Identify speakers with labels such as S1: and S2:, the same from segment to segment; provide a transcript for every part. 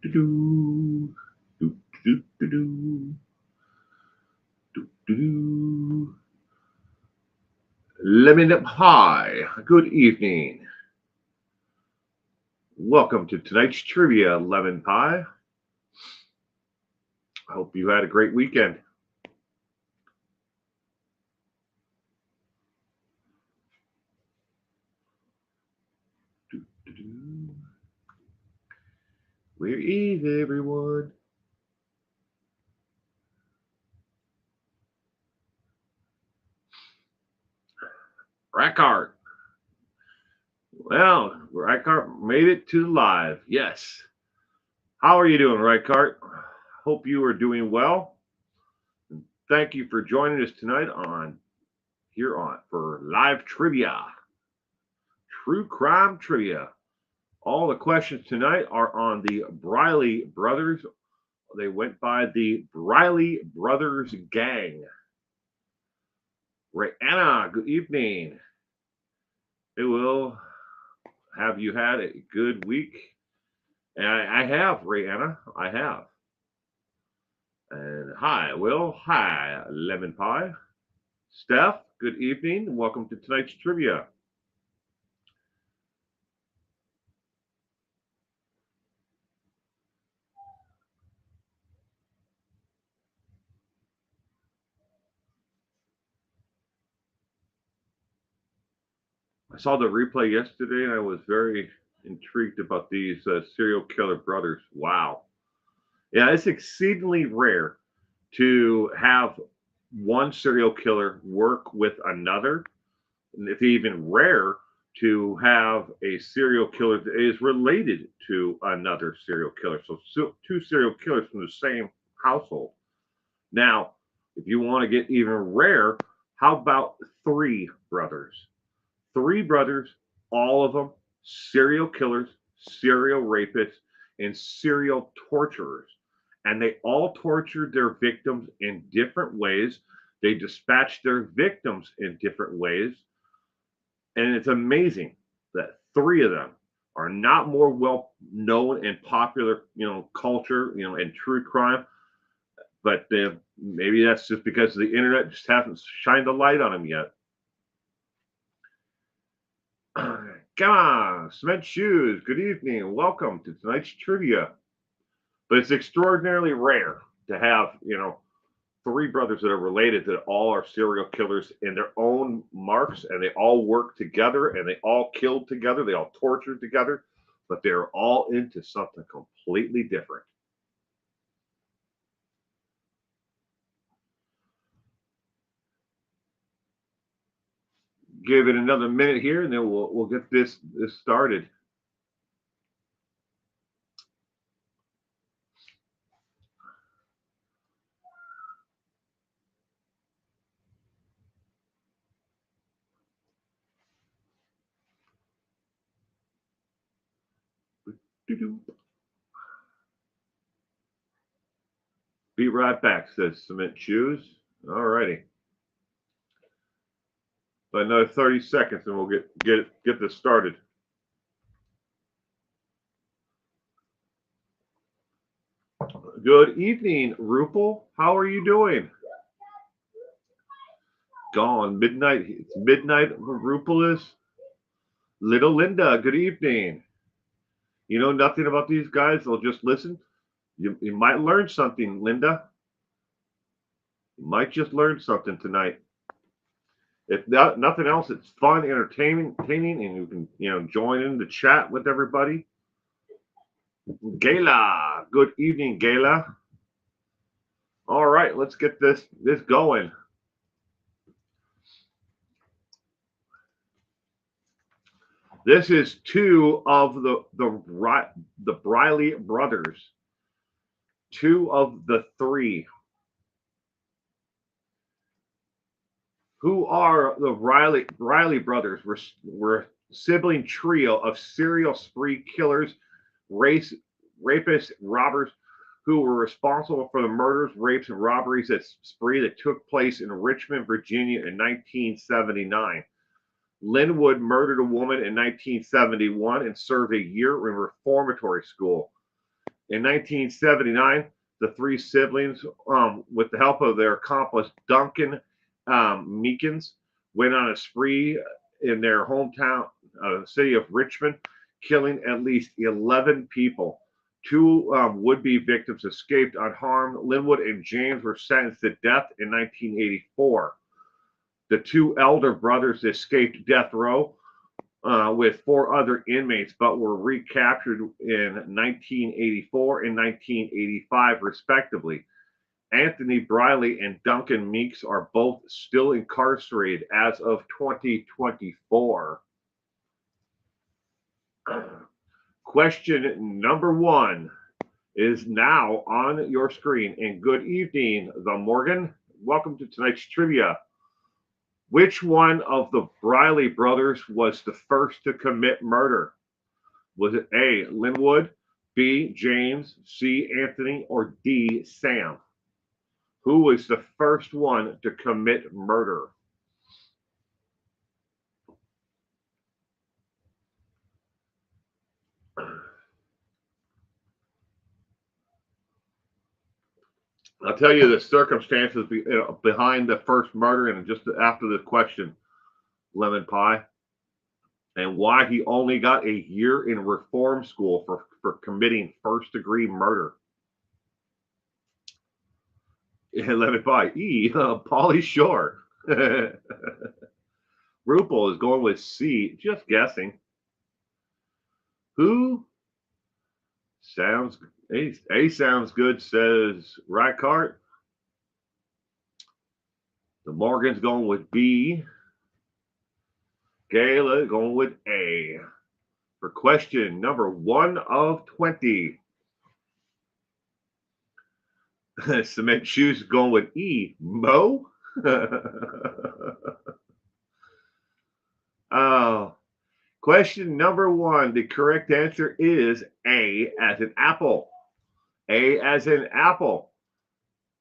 S1: Do, do, do, do, do, do, do, do. Lemon Pie, good evening. Welcome to tonight's trivia, Lemon Pie. I hope you had a great weekend. Do, do, do. Where is everyone? Rackart. Well, Rackart made it to live. Yes. How are you doing, Rackart? Hope you are doing well. Thank you for joining us tonight for live trivia, true crime trivia. All the questions tonight are on the Briley brothers. They went by the Briley Brothers Gang. Anna, good evening. It will have you had a good week? And I have, Anna. I have. And hi, Will. Hi, Lemon Pie. Steph, good evening. Welcome to tonight's trivia. I saw the replay yesterday and I was very intrigued about these serial killer brothers. Wow. Yeah, it's exceedingly rare to have one serial killer work with another. And it's even rare to have a serial killer that is related to another serial killer. So two serial killers from the same household. Now, if you want to get even rare, how about three brothers? Three brothers, all of them serial killers, serial rapists, and serial torturers. And they all tortured their victims in different ways. They dispatched their victims in different ways. And it's amazing that three of them are not more well known in popular, culture, and true crime. But maybe that's just because the internet just hasn't shined a light on them yet. Come on, Cement Shoes. Good evening. Welcome to tonight's trivia. But it's extraordinarily rare to have, three brothers that are related that all are serial killers in their own marks, and they all work together, and they all killed together, they all tortured together, but they're all into something completely different. Give it another minute here, and then we'll get this started. Be right back, says Cement Shoes. All righty. But another 30 seconds, and we'll get this started. Good evening, Rupel. How are you doing? Gone midnight. It's midnight. Rupel is. Little Linda. Good evening. You know nothing about these guys. They'll just listen. You might learn something, Linda. You might just learn something tonight. If nothing else, it's fun, entertaining, and you can join in the chat with everybody. Gayla, good evening, Gayla. All right, let's get this going. This is two of the Briley brothers. Two of the three. Who are the Briley brothers? Were sibling trio of serial spree killers, rapists, robbers, who were responsible for the murders, rapes, and robberies that took place in Richmond, Virginia in 1979. Linwood murdered a woman in 1971 and served a year in reformatory school. In 1979, the three siblings, with the help of their accomplice Duncan Meekins, went on a spree in their hometown, city of Richmond, killing at least 11 people. Two would-be victims escaped unharmed. Linwood and James were sentenced to death in 1984. The two elder brothers escaped death row with four other inmates, but were recaptured in 1984 and 1985, respectively. Anthony Briley and Duncan Meeks are both still incarcerated as of 2024. Question number 1 is now on your screen. And good evening, the Morgan. Welcome to tonight's trivia. Which one of the Briley brothers was the first to commit murder? Was it A, Linwood, B, James, C, Anthony, or D, Sam? Who was the first one to commit murder? I'll tell you the circumstances behind the first murder and just after the question, Lemon Pie, and why he only got a year in reform school for committing first-degree murder. Lemon Pie. E, Pauly Shore. Rupel is going with C, just guessing. Who? Sounds A sounds good, says Reichardt. The Morgan's going with B. Gayla going with A. For question number 1 of 20. Cement Shoes going with E. Mo? Oh. Question number 1. The correct answer is A as in apple. A as in apple.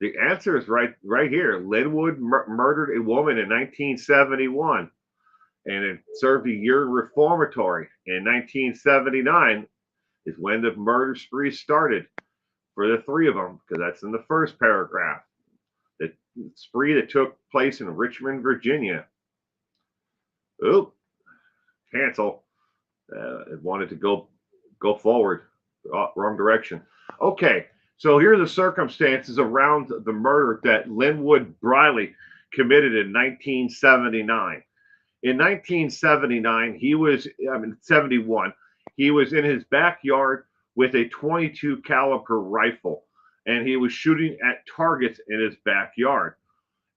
S1: The answer is right here. Linwood murdered a woman in 1971 and it served a year in reformatory. In 1979 is when the murder spree started for the three of them, because that's in the first paragraph. The spree that took place in Richmond, Virginia. Oop. Cancel. It wanted to go forward, wrong direction. Okay, so here are the circumstances around the murder that Linwood Briley committed in 1979. In 1979, 71, he was in his backyard with a .22 caliber rifle, and he was shooting at targets in his backyard.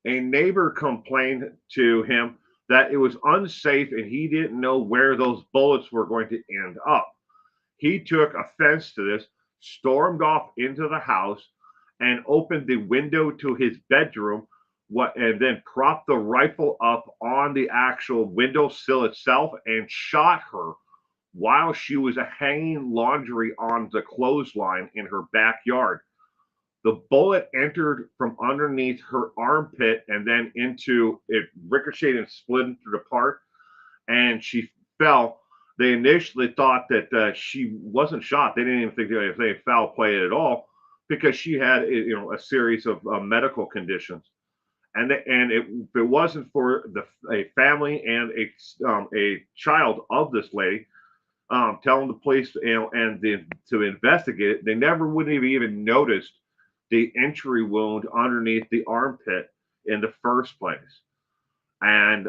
S1: A neighbor complained to him that it was unsafe and he didn't know where those bullets were going to end up. He took offense to this, stormed off into the house, and opened the window to his bedroom, and then propped the rifle up on the actual windowsill itself and shot her while she was hanging laundry on the clothesline in her backyard. The bullet entered from underneath her armpit and then it ricocheted and splintered apart, and she fell. They initially thought that she wasn't shot. They didn't even think they had foul play at all because she had a series of medical conditions. And if it wasn't for a family and a child of this lady telling the police to investigate it, they never would have even noticed the entry wound underneath the armpit in the first place, and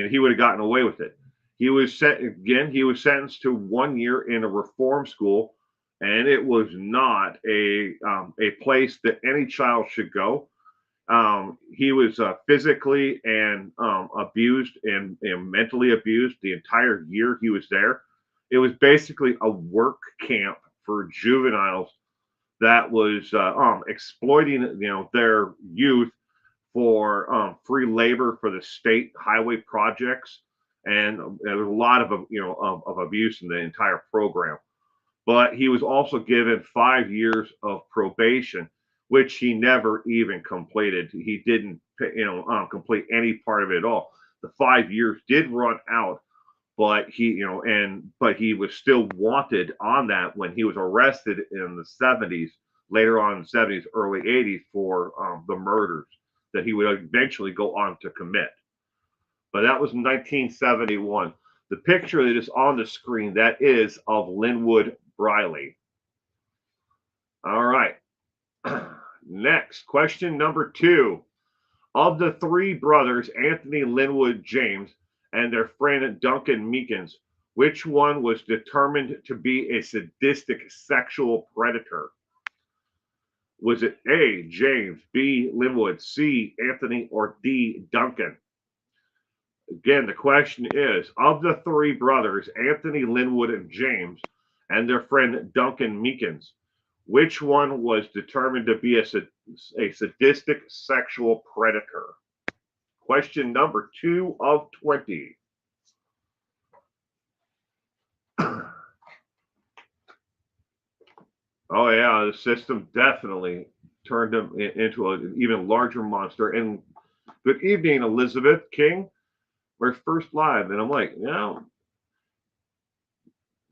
S1: he would have gotten away with it. He was sentenced to 1 year in a reform school, and it was not a place that any child should go. He was physically and abused and mentally abused the entire year he was there. It was basically a work camp for juveniles that was exploiting their youth for free labor for the state highway projects, and there was a lot of abuse in the entire program. But he was also given 5 years of probation, which he never even completed. He didn't complete any part of it at all. The 5 years did run out but he was still wanted on that when he was arrested in the 70s, later on in the 70s, early 80s for the murders that he would eventually go on to commit. But that was 1971. The picture that is on the screen, that is of Linwood Briley. All right. Next, question number 2. Of the 3 brothers, Anthony, Linwood, James, and their friend Duncan Meekins, which one was determined to be a sadistic sexual predator? Was it A, James, B, Linwood, C, Anthony, or D, Duncan? Again, the question is, of the 3 brothers, Anthony, Linwood, and James, and their friend Duncan Meekins, which one was determined to be a sadistic sexual predator? Question number 2 of 20. Oh yeah, the system definitely turned him into an even larger monster. And good evening, Elizabeth King. We're first live, and I'm like,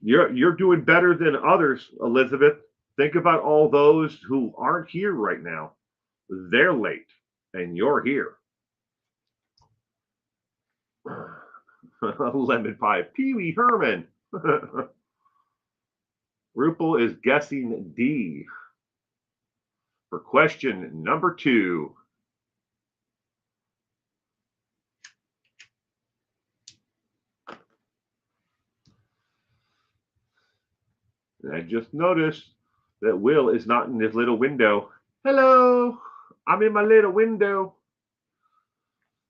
S1: you're doing better than others, Elizabeth. Think about all those who aren't here right now. They're late, and you're here. Lemon pie, Pee Wee Herman. Rupel is guessing D for question number 2. And I just noticed that Will is not in his little window. Hello, I'm in my little window.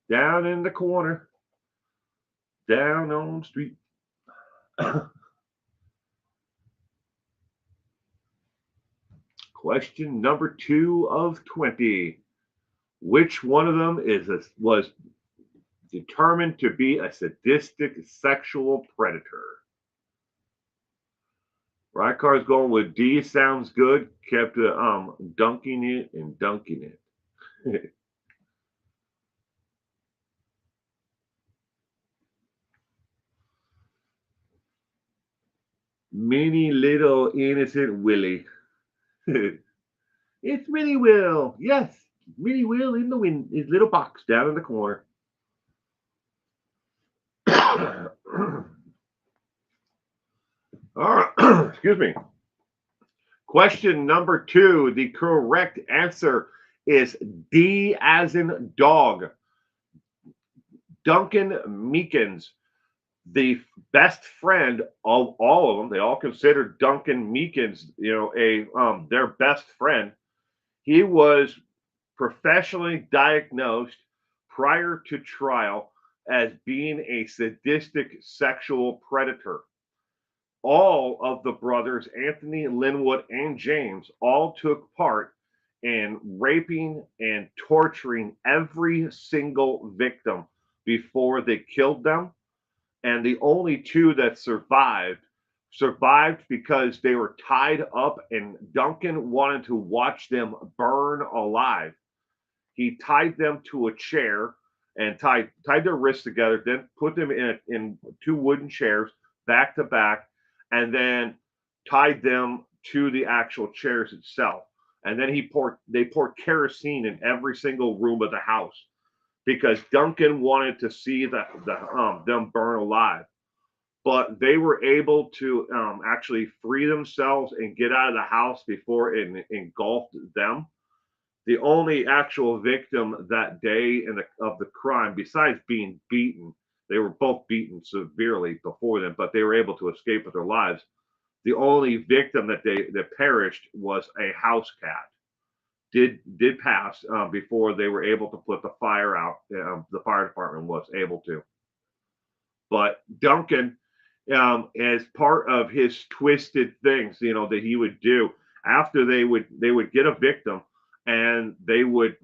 S1: Down in the corner. Down on the street. Question number 2 of 20. Which one of them was determined to be a sadistic sexual predator? Rykar's going with D. Sounds good. Kept dunking it and dunking it. Mini little innocent Willie. It's Minnie Will. Yes, Minnie Will in the his little box down in the corner. All right, excuse me. Question number 2. The correct answer is D as in dog. Duncan Meekins, the best friend of all of them. They all considered Duncan Meekins, their best friend. He was professionally diagnosed prior to trial as being a sadistic sexual predator. All of the brothers, Anthony, Linwood, and James, all took part in raping and torturing every single victim before they killed them. And the only 2 that survived because they were tied up, and Duncan wanted to watch them burn alive. He tied them to a chair and tied their wrists together, then put them in 2 wooden chairs back to back, and then tied them to the actual chairs itself. And then they poured kerosene in every single room of the house because Duncan wanted to see them burn alive. But they were able to actually free themselves and get out of the house before it engulfed them. The only actual victim that day of the crime, besides being beaten, they were both beaten severely before them, but they were able to escape with their lives. The only victim that perished was a house cat. Did pass before they were able to put the fire out. The fire department was able to. But Duncan, as part of his twisted things, that he would do after they would get a victim, and they would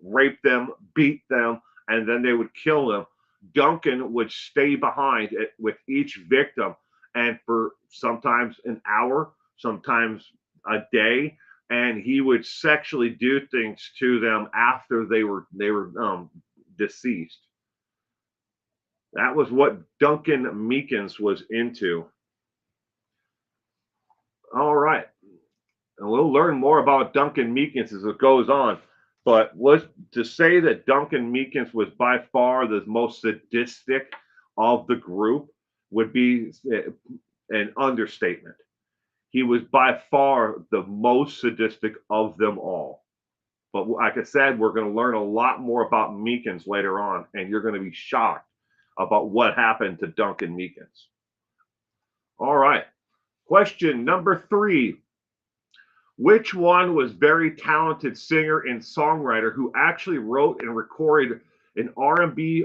S1: rape them, beat them, and then they would kill them. Duncan would stay behind with each victim, and for sometimes an hour, sometimes a day, and he would sexually do things to them after they were deceased. That was what Duncan Meekins was into. All right. And we'll learn more about Duncan Meekins as it goes on. But to say that Duncan Meekins was by far the most sadistic of the group would be an understatement. He was by far the most sadistic of them all. But like I said, we're going to learn a lot more about Meekins later on, and you're going to be shocked about what happened to Duncan Meekins. All right. Question number 3. Which one was very talented singer and songwriter who actually wrote and recorded an R&B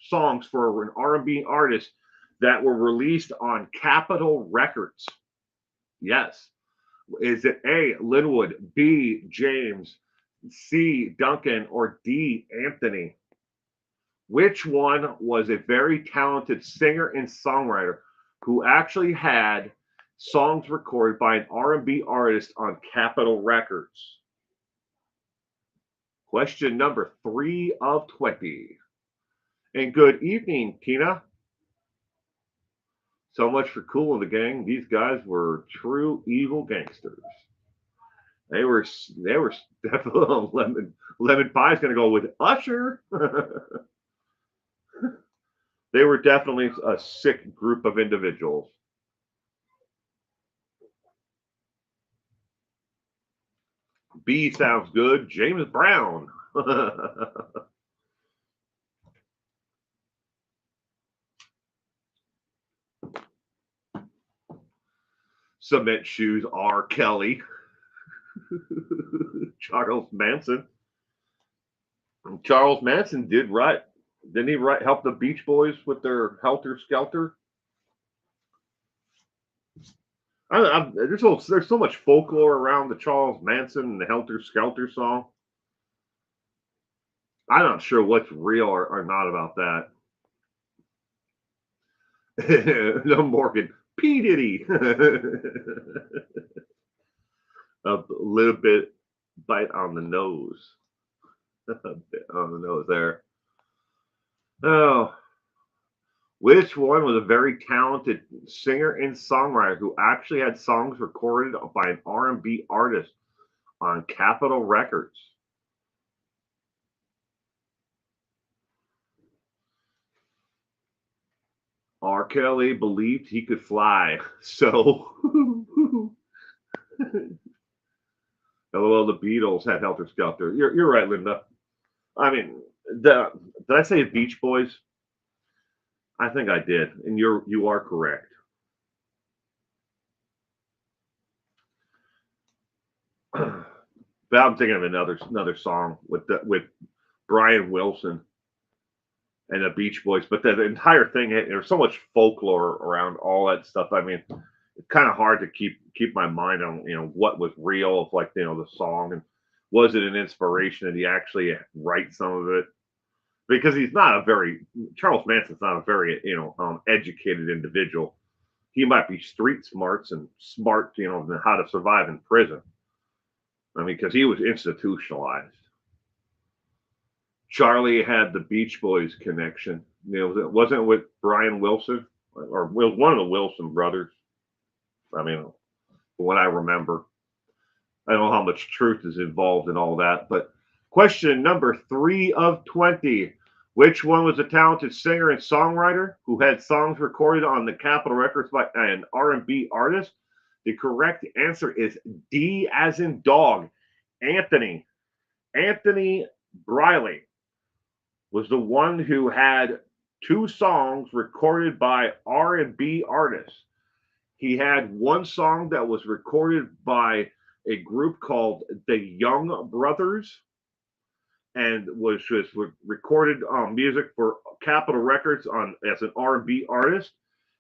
S1: songs for an R&B artist that were released on Capitol Records? Yes. Is it A, Linwood, B, James, C, Duncan, or D, Anthony? Which one was a very talented singer and songwriter who actually had songs recorded by an R&B artist on Capitol Records? Question number 3 of 20. And good evening, Tina. So much for Cool and the Gang. These guys were true evil gangsters. They were definitely lemon pie's gonna go with Usher. They were definitely a sick group of individuals. B sounds good. James Brown. Cement shoes, R. Kelly. Charles Manson. Charles Manson did write. Didn't he help the Beach Boys with their Helter Skelter? There's so much folklore around the Charles Manson and the Helter Skelter song. I'm not sure what's real or not about that. No, Morgan. P. Diddy. A little bit bite on the nose. A bit on the nose there. Oh. Which one was a very talented singer and songwriter who actually had songs recorded by an R&B artist on Capitol Records? R. Kelly believed he could fly, so LOL, the Beatles had Helter Skelter. You're right, Linda. I mean, did I say Beach Boys? I think I did, and you are correct. But I'm thinking of another song with Brian Wilson and the Beach Boys. But the entire thing, there's so much folklore around all that stuff. I mean, it's kind of hard to keep my mind on what was real of the song, and was it an inspiration? Did he actually write some of it? Because Charles Manson's not a very educated individual. He might be street smarts and smart how to survive in prison. I mean, because he was institutionalized. Charlie had the Beach Boys connection. Wasn't it with Brian Wilson, or was one of the Wilson brothers? I mean, what I remember. I don't know how much truth is involved in all that. But question number 3 of 20. Which one was a talented singer and songwriter who had songs recorded on the Capitol Records by an R&B artist? The correct answer is D as in dog. Anthony Briley was the one who had 2 songs recorded by R&B artists. He had one song that was recorded by a group called the Young Brothers, and was recorded music for Capitol Records as an R&B artist.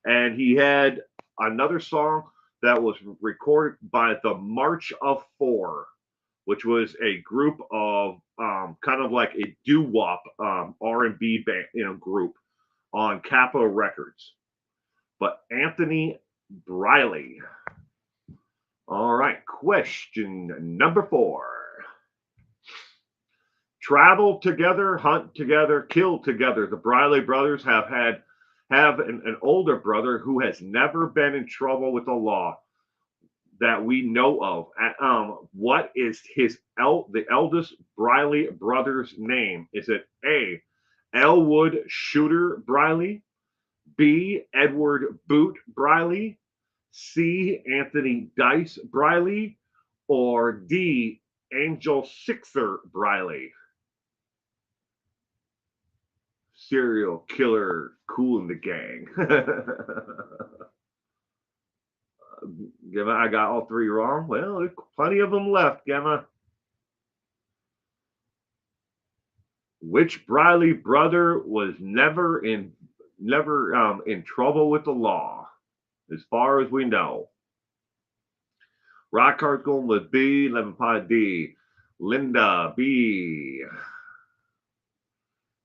S1: And he had another song that was recorded by the March of Four, which was a group of kind of like a doo-wop R&B band, group on Capitol Records. But Anthony Briley. All right, question number 4. Travel together, hunt together, kill together. The Briley brothers have an older brother who has never been in trouble with the law that we know of. What is the eldest Briley brother's name? Is it A, Elwood Shooter Briley, B, Edward Boot Briley, C, Anthony Dice Briley, or D, Angel Sixer Briley? Serial killer, cool in the gang. Gemma, I got all three wrong. Well, there's plenty of them left, Gemma. Which Briley brother was never in trouble with the law, as far as we know? Rock card's going with B, lemon pie D, Linda B.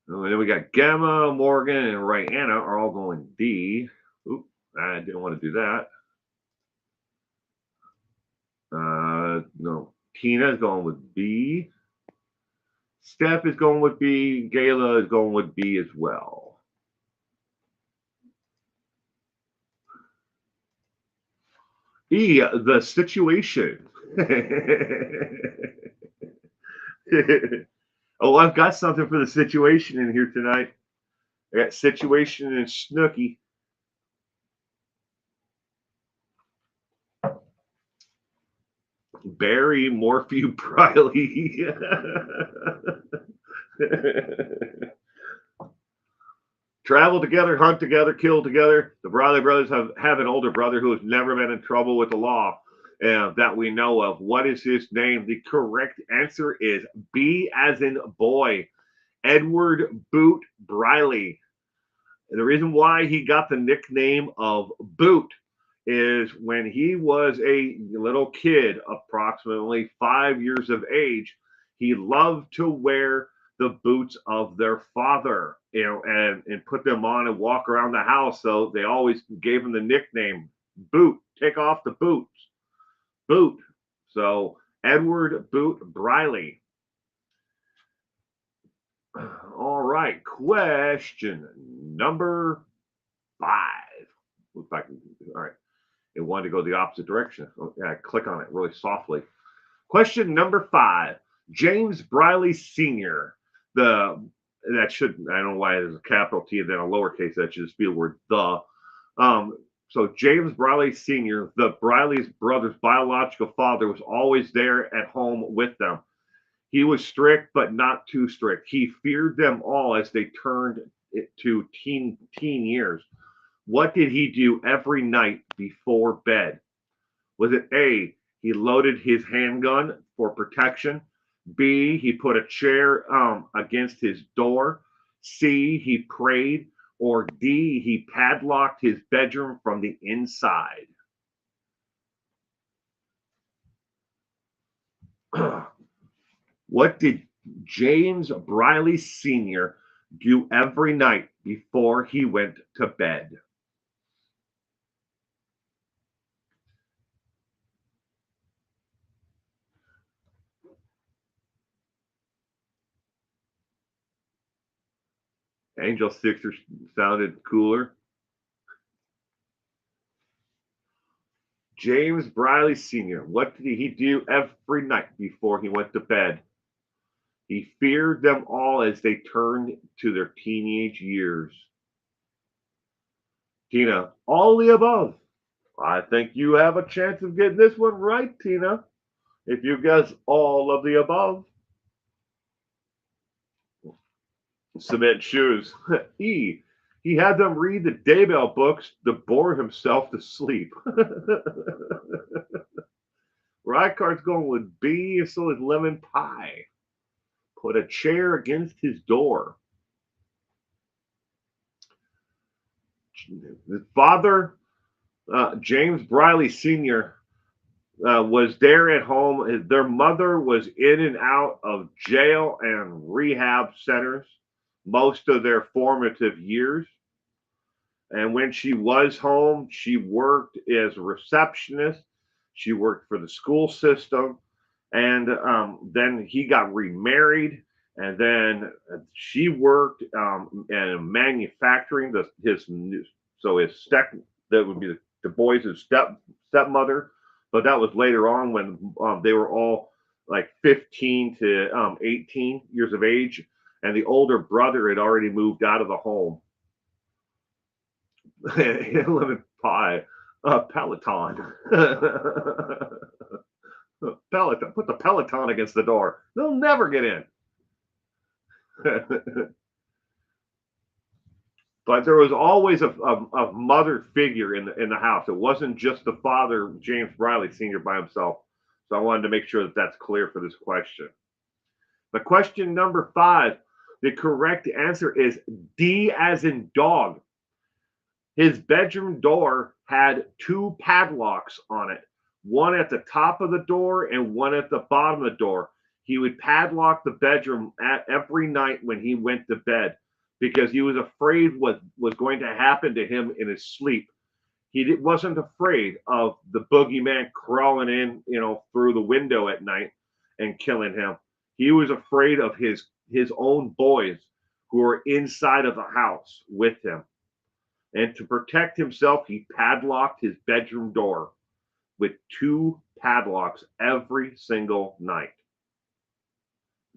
S1: And then we got Gamma, Morgan, and Rihanna are all going D. Oop, I didn't want to do that. No, Tina is going with B. Steph is going with B. Gayla is going with B as well. E, the situation. Oh, I've got something for the situation in here tonight. I got situation and Snooky. Barry Morphew Briley. Travel together, hunt together, kill together. The Briley brothers have an older brother who has never been in trouble with the law that we know of. What is his name? The correct answer is B as in boy, Edward Boot Briley. And the reason why he got the nickname of Boot is when he was a little kid, approximately 5 years of age, he loved to wear the boots of their father, and put them on and walk around the house. So they always gave him the nickname Boot. Take off the boots. Boot. So Edward Boot Briley. All right. Question number 5. If I can, all right. It wanted to go the opposite direction. Oh, yeah, click on it really softly. Question number 5. James Briley Sr. I don't know why there's a capital T and then a lowercase. That should just be the word the. So James Briley Sr., the Briley's brother's biological father, was always there at home with them. He was strict, but not too strict. He feared them all as they turned to teen years. What did he do every night before bed? Was it A, he loaded his handgun for protection? B, he put a chair against his door? C, he prayed? Or D, he padlocked his bedroom from the inside? What did James Briley Sr. do every night before he went to bed? Angel Sixer sounded cooler. James Briley Sr., what did he do every night before he went to bed? He feared them all as they turned to their teenage years. Tina, all the above. I think you have a chance of getting this one right, Tina, if you guess all of the above. Cement shoes. E, he had them read the Daybell books to bore himself to sleep. Rycard's going with B, and so is lemon pie. Put a chair against his door. His father, James Briley Sr., was there at home. Their mother was in and out of jail and rehab centers most of their formative years. And when she was home, she worked as a receptionist. She worked for the school system. And then he got remarried. And then she worked in manufacturing. So his step that would be the boys' stepmother, but that was later on when they were all like 15 to 18 years of age, and the older brother had already moved out of the home. Lemon pie, Peloton. Peloton, put the Peloton against the door. They'll never get in. But there was always a mother figure in the house. It wasn't just the father, James Briley Sr., by himself. So I wanted to make sure that that's clear for this question. The question number 5, the correct answer is D as in dog. His bedroom door had 2 padlocks on it, one at the top of the door and one at the bottom of the door. He would padlock the bedroom every night when he went to bed because he was afraid what was going to happen to him in his sleep. He wasn't afraid of the boogeyman crawling in, through the window at night and killing him. He was afraid of his own boys who were inside of the house with him. And to protect himself, he padlocked his bedroom door with 2 padlocks every single night.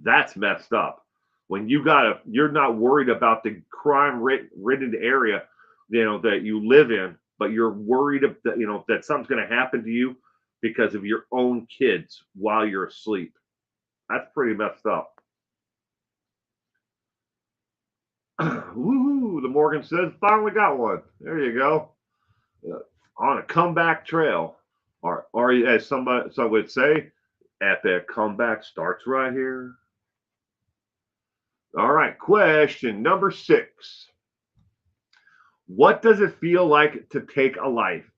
S1: That's messed up. When you're not worried about the crime-ridden area, that you live in, but you're worried that, that something's going to happen to you because of your own kids while you're asleep. That's pretty messed up. Woohoo! The Morgan says, finally got one. There you go. On a comeback trail, or as some would say, epic comeback starts right here. All right, question number 6. What does it feel like to take a life?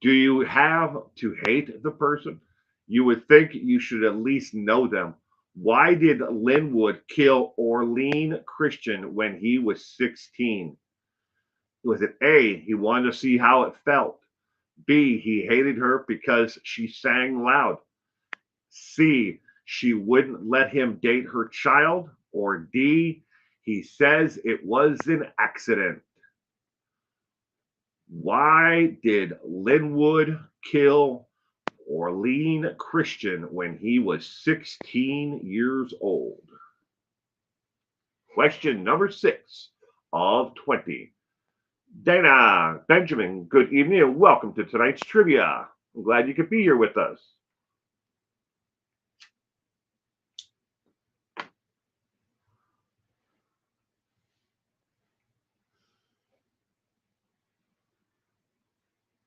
S1: Do you have to hate the person? You would think you should at least know them. Why did Linwood kill Orlean Christian when he was 16? Was it A, he wanted to see how it felt? B, he hated her because she sang loud? C, she wouldn't let him date her child? Or D, he says it was an accident? Why did Linwood kill Orlean Christian when he was 16 years old? Question number 6 of 20. Dana, Benjamin, good evening and welcome to tonight's trivia. I'm glad you could be here with us.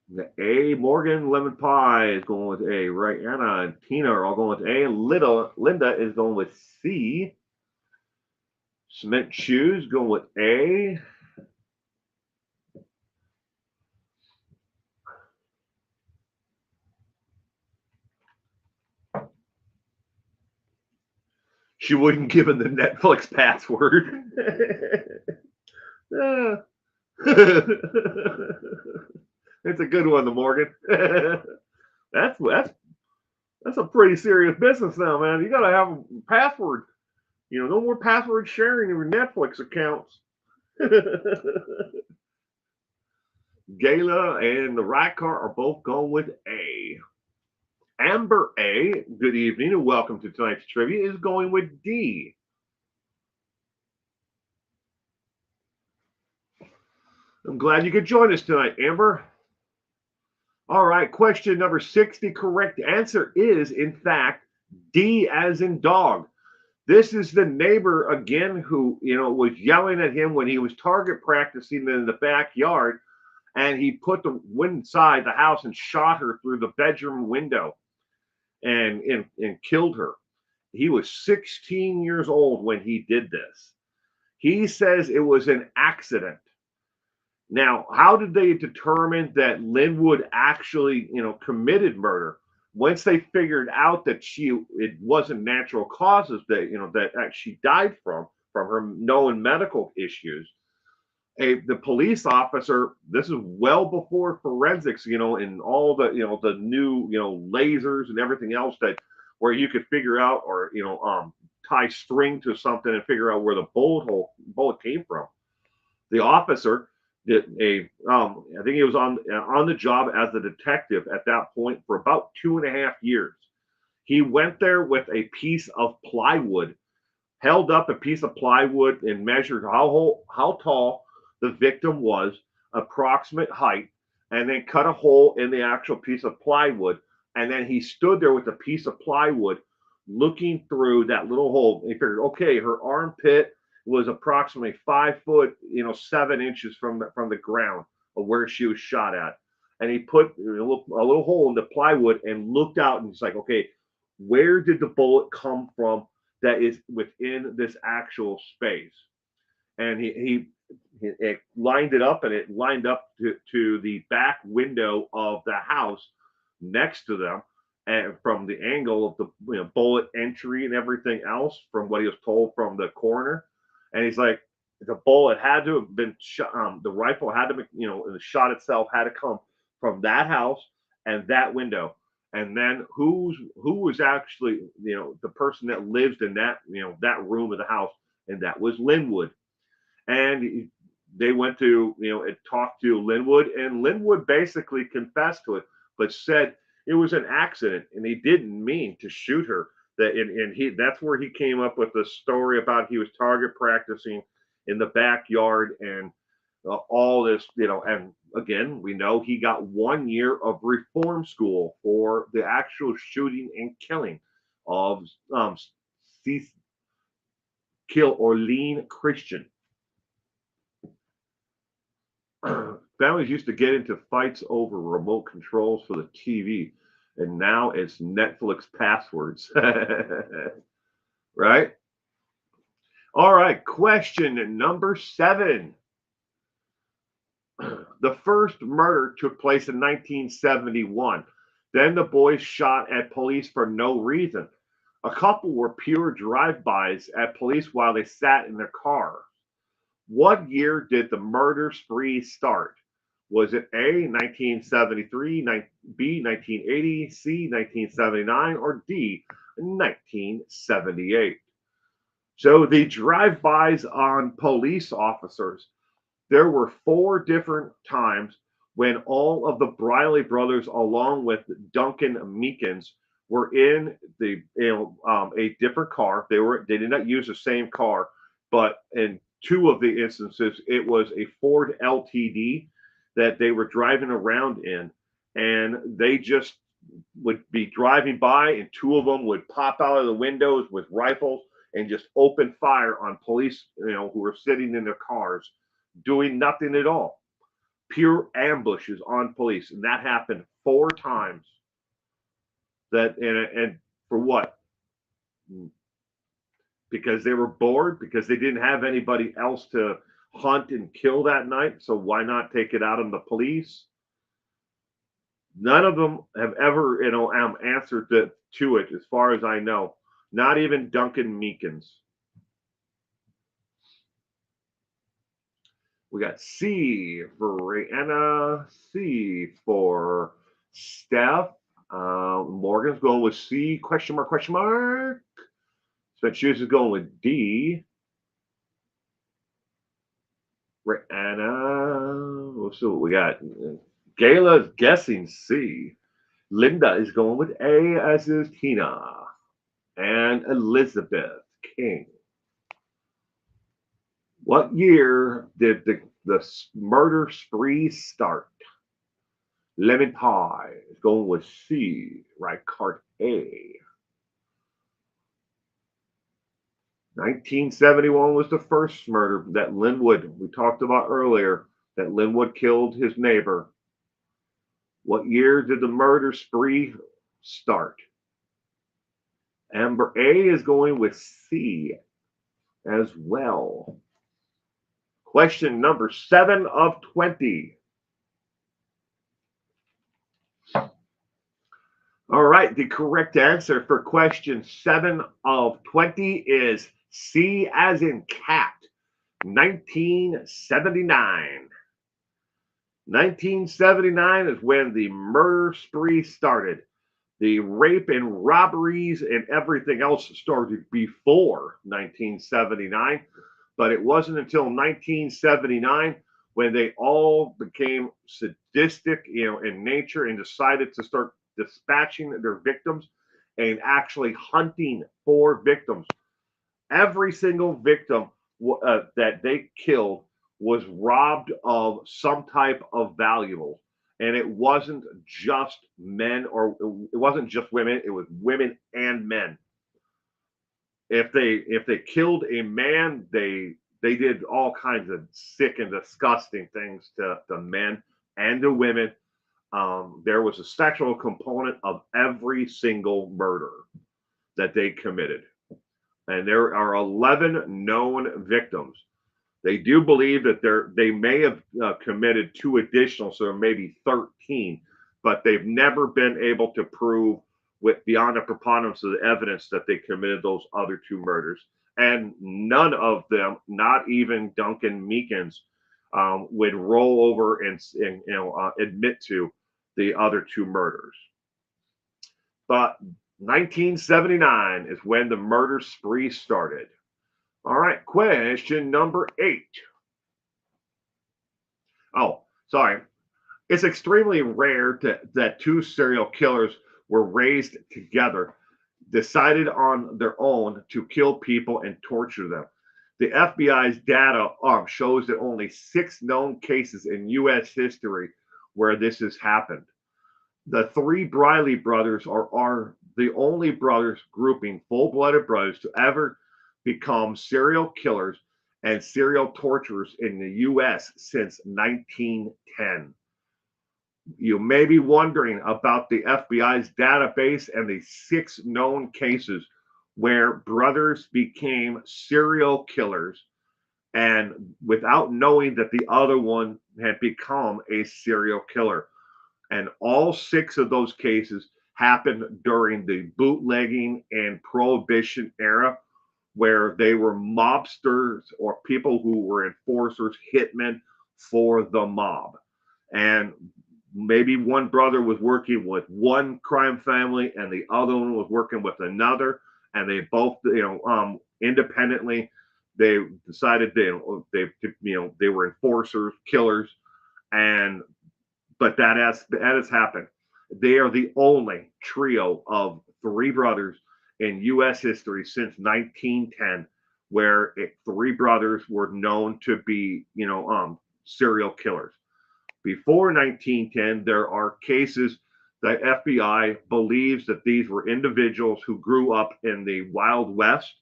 S1: The A, Morgan, lemon pie is going with A. Right, Anna and Tina are all going with A. Linda is going with C. Cement shoes going with A. She wouldn't give him the Netflix password. It's a good one, the Morgan. That's a pretty serious business now, man. You gotta have a password. No more password sharing of your Netflix accounts. Gayla and the right car are both going with A. Amber A, good evening and welcome to tonight's trivia, is going with D. I'm glad you could join us tonight, Amber. All right, question number 6. The correct answer is, in fact, D as in dog. This is the neighbor again who, was yelling at him when he was target practicing in the backyard, and he put the inside the house and shot her through the bedroom window and killed her. He was 16 years old when he did this. He says it was an accident. Now, how did they determine that Linwood actually, committed murder? Once they figured out that it wasn't natural causes that she died from her known medical issues, the police officer, this is well before forensics, and all the, the new, lasers and everything else where you could figure out or, tie string to something and figure out where the bullet came from. The officer did I think he was on the job as a detective at that point for about 2.5 years. He went there with a piece of plywood, held up a piece of plywood and measured how tall the victim was, approximate height, and then cut a hole in the actual piece of plywood. And then he stood there with a piece of plywood looking through that little hole. He figured, okay, her armpit was approximately 5 foot, 7 inches from the ground of where she was shot at. And he put a little hole in the plywood and looked out, and he's like, okay, where did the bullet come from that is within this actual space? And he lined it up, and it lined up to the back window of the house next to them, and from the angle of the bullet entry and everything else, from what he was told from the coroner. And he's like, the bullet had to have been shot, the rifle had to be, the shot itself had to come from that house and that window. And then who was actually, the person that lives in that, that room of the house, and that was Linwood. And they went to, and talked to Linwood, and Linwood basically confessed to it, but said it was an accident and he didn't mean to shoot her. That's where he came up with the story about he was target practicing in the backyard and all this, and again, we know he got 1 year of reform school for the actual shooting and killing of Orlean Christian. Families used to get into fights over remote controls for the TV, and now it's Netflix passwords. Right? All right, question number 7. The first murder took place in 1971. Then the boys shot at police for no reason. A couple were pure drive-bys at police while they sat in their car. What year did the murder spree start? Was it A, 1973, B, 1980, C, 1979, or D, 1978? So the drive-bys on police officers, there were 4 different times when all of the Briley brothers, along with Duncan Meekins, were in a different car. They did not use the same car, but in 2 of the instances, it was a Ford LTD that they were driving around in, and they just would be driving by, and 2 of them would pop out of the windows with rifles and just open fire on police, who were sitting in their cars, doing nothing at all. Pure ambushes on police, and that happened 4 times. And for what? Because they were bored, because they didn't have anybody else to hunt and kill that night, so why not take it out on the police? None of them have ever, answered to it, as far as I know. Not even Duncan Meekins. We got C for Rihanna, C for Steph. Morgan's going with C, question mark, question mark. Spencer is going with D. Rihanna, we'll see what we got. Gayla's guessing C. Linda is going with A, as is Tina. And Elizabeth King. What year did the murder spree start? Lemon Pie is going with C. Right card A. 1971 was the first murder that Linwood, we talked about earlier, that Linwood killed his neighbor. What year did the murder spree start? Amber A is going with C as well. Question number 7 of 20. All right, the correct answer for question 7 of 20 is C as in cat, 1979. 1979 is when the murder spree started. The rape and robberies and everything else started before 1979, but it wasn't until 1979 when they all became sadistic, in nature and decided to start dispatching their victims and actually hunting for victims. Every single victim that they killed was robbed of some type of valuable. And it wasn't just men, or it wasn't just women, it was women and men. If they killed a man, they did all kinds of sick and disgusting things to men and to women. There was a sexual component of every single murder that they committed. And there are 11 known victims. They do believe that they may have committed 2 additional, so maybe 13, but they've never been able to prove with beyond a preponderance of the evidence that they committed those other 2 murders. And none of them, not even Duncan Meekins, would roll over and admit to the other 2 murders. But 1979 is when the murder spree started. All right, question number 8. Oh, sorry. It's extremely rare that 2 serial killers were raised together, decided on their own to kill people and torture them. The FBI's data shows that only 6 known cases in U.S. history where this has happened. The 3 Briley brothers are the only brothers grouping, full-blooded brothers, to ever become serial killers and serial torturers in the U.S. since 1910. You may be wondering about the FBI's database and the 6 known cases where brothers became serial killers and without knowing that the other one had become a serial killer. And all 6 of those cases happened during the bootlegging and prohibition era, where they were mobsters or people who were enforcers, hitmen for the mob. And maybe one brother was working with one crime family and the other one was working with another, and they both, independently, they decided they were enforcers, killers, but that has happened. They are the only trio of 3 brothers in U.S. history since 1910 where 3 brothers were known to be, serial killers. Before 1910, there are cases the FBI believes that these were individuals who grew up in the Wild West,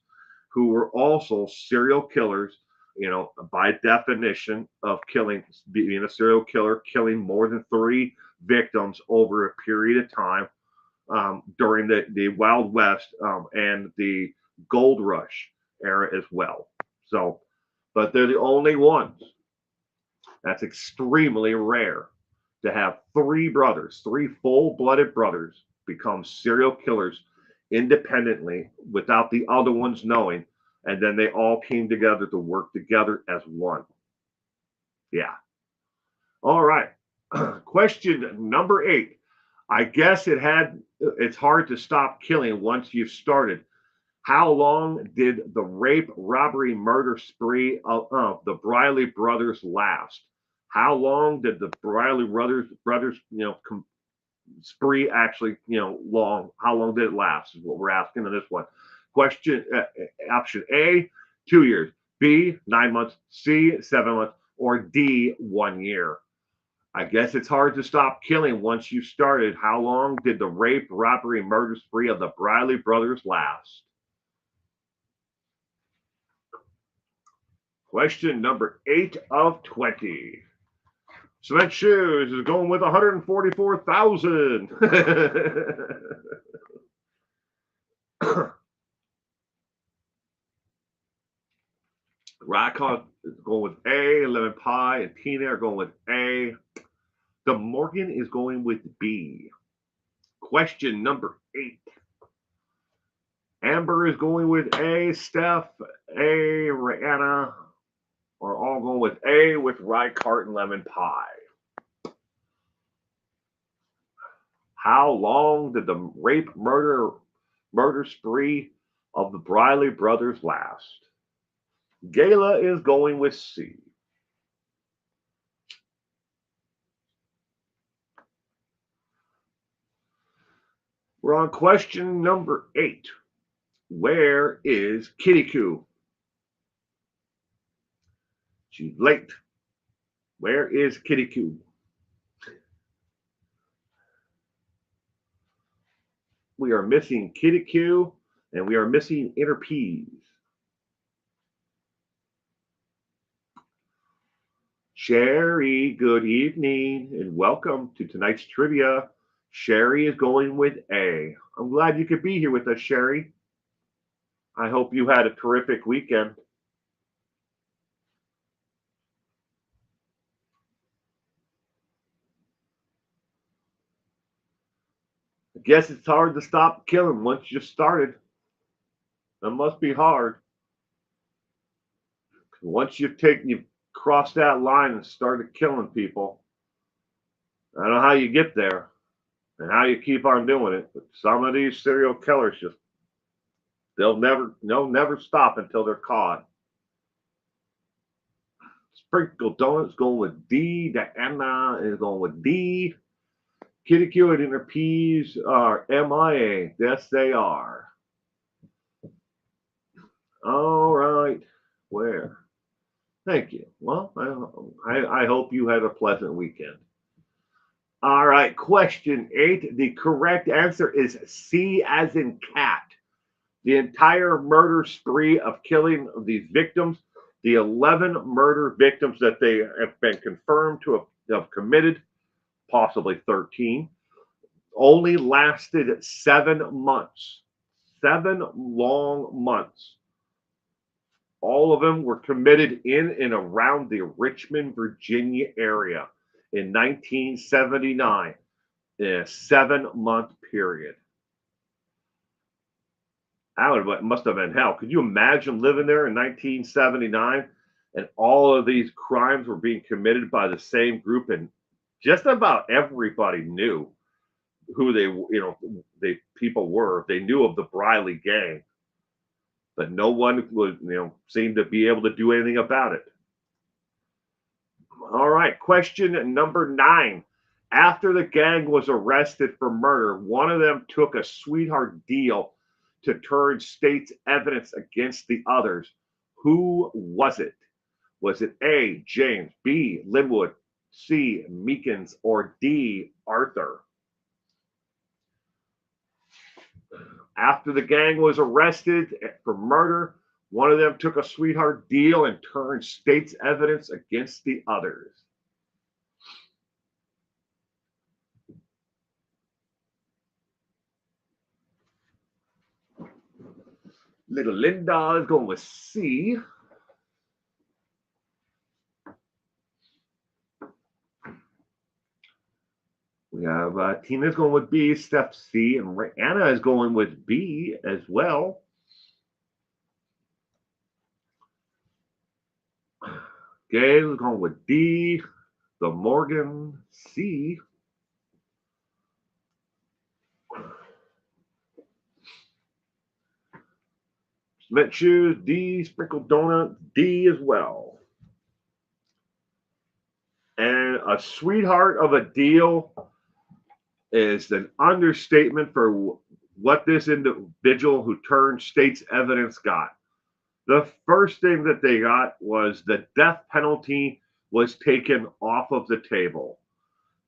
S1: who were also serial killers, by definition of being a serial killer, killing more than 3 victims over a period of time during the Wild West and the Gold Rush era as well. So, but they're the only ones. That's extremely rare to have 3 brothers, 3 full-blooded brothers, become serial killers independently without the other ones knowing, and then they all came together to work together as one. Yeah. All right. Question number 8. I guess it's hard to stop killing once you've started. How long did the rape, robbery, murder spree of the Briley brothers last? How long did the Briley brothers spree actually, how long did it last is what we're asking in this one. Question, option A, 2 years, B, 9 months, C, 7 months, or D, 1 year. I guess it's hard to stop killing once you started. How long did the rape, robbery, murder spree of the Briley brothers last? Question number 8 of 20. Cement Shoes is going with 144,000. Racon is going with A. Lemon Pie and Tina are going with A. The Morgan is going with B. Question number 8. Amber is going with A. Steph, A. Rihanna are all going with A with Rye Cart and Lemon Pie. How long did the murder spree of the Briley brothers last? Gala is going with C. We're on question number 8. Where is Kitty Coo? She's late. Where is Kitty Coo? We are missing Kitty Coo and we are missing Inner Peas. Sherry, good evening and welcome to tonight's trivia. Sherry is going with A. I'm glad you could be here with us, Sherry. I hope you had a terrific weekend. I guess it's hard to stop killing once you started. That must be hard. Once you've crossed that line and started killing people, I don't know how you get there and how you keep on doing it. But some of these serial killers they'll never stop until they're caught. Sprinkle Donuts going with D. Diana is going with D. Kitty Coo and Inner Peas are MIA. Yes, they are. All right. Where? Thank you. Well, I hope you had a pleasant weekend. All right. Question 8. The correct answer is C as in cat. The entire murder spree of killing these victims, the 11 murder victims that they have been confirmed to have committed, possibly 13, only lasted 7 months. 7 long months. All of them were committed in and around the Richmond, Virginia area in 1979, in a 7-month period. It must have been hell. Could you imagine living there in 1979 and all of these crimes were being committed by the same group, and just about everybody knew who they people were. They knew of the Briley gang, but no one would seem to be able to do anything about it. All right, question number 9. After the gang was arrested for murder, one of them took a sweetheart deal to turn state's evidence against the others. Who was it? Was it A, James, B, Linwood, C, Meekins, or D, Arthur? After the gang was arrested for murder, one of them took a sweetheart deal and turned state's evidence against the others. Little Linda is going with C. We have Tina's going with B, Steph C, and Anna is going with B as well. Gail is going with D, the Morgan C. Cement shoes, D, sprinkled donut, D as well. And a sweetheart of a deal is an understatement for what this individual who turned state's evidence got. The first thing that they got was the death penalty was taken off of the table.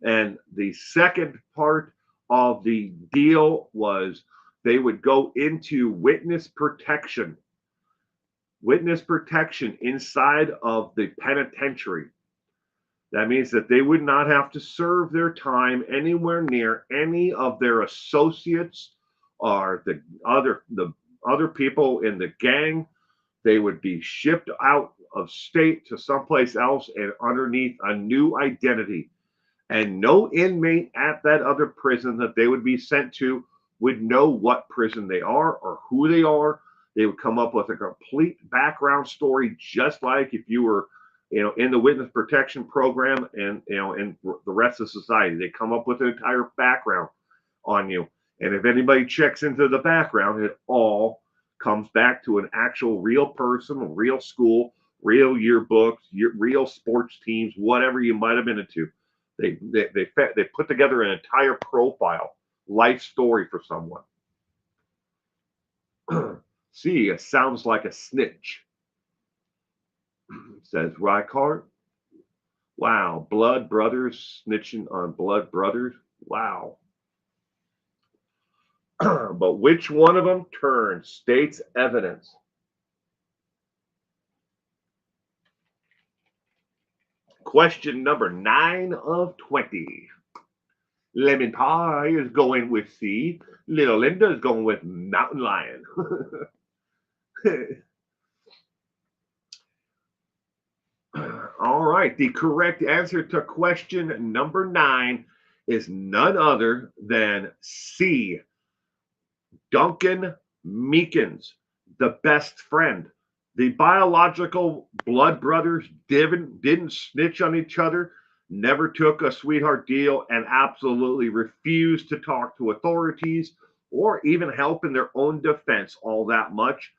S1: And the second part of the deal was they would go into witness protection inside of the penitentiary. That means that they would not have to serve their time anywhere near any of their associates or the other people in the gang. They would be shipped out of state to someplace else and underneath a new identity. And no inmate at that other prison that they would be sent to would know what prison they are or who they are. They would come up with a complete background story, just like if you were in the witness protection program and in the rest of society. They come up with an entire background. on you. And if anybody checks into the background, it all comes back to an actual real person, real school, real yearbooks, real sports teams, whatever you might have been into. They put together an entire profile, life story for someone. See, it sounds like a snitch, says Rycart. Wow, blood brothers snitching on blood brothers. Wow. But which one of them turned state's evidence? Question number 9 of 20. Lemon Pie is going with C. Little Linda is going with Mountain Lion. All right, the correct answer to question number 9 is none other than C. Duncan Meekins, the best friend. The biological blood brothers didn't snitch on each other, never took a sweetheart deal, and absolutely refused to talk to authorities or even help in their own defense all that much,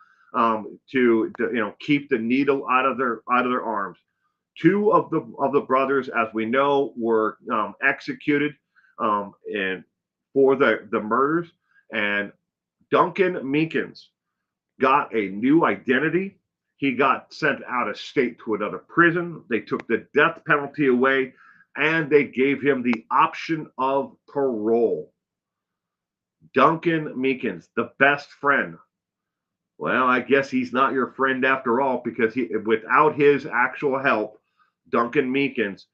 S1: to keep the needle out of their arms. 2 of the brothers, as we know, were executed and for the murders, and Duncan Meekins got a new identity. He got sent out of state to another prison. They took the death penalty away, and they gave him the option of parole. Duncan Meekins, the best friend. Well, I guess he's not your friend after all, because without his actual help, Duncan Meekins,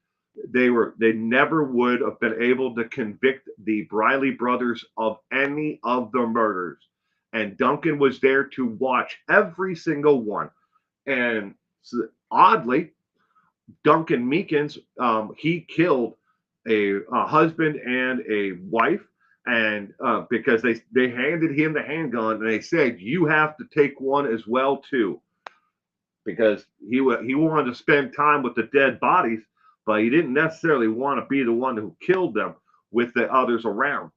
S1: they never would have been able to convict the Briley brothers of any of the murders. And Duncan was there to watch every single one. And oddly, Duncan Meekins, he killed a husband and a wife, and because they handed him the handgun and they said, you have to take one as well too, because he wanted to spend time with the dead bodies, but he didn't necessarily want to be the one who killed them with the others around.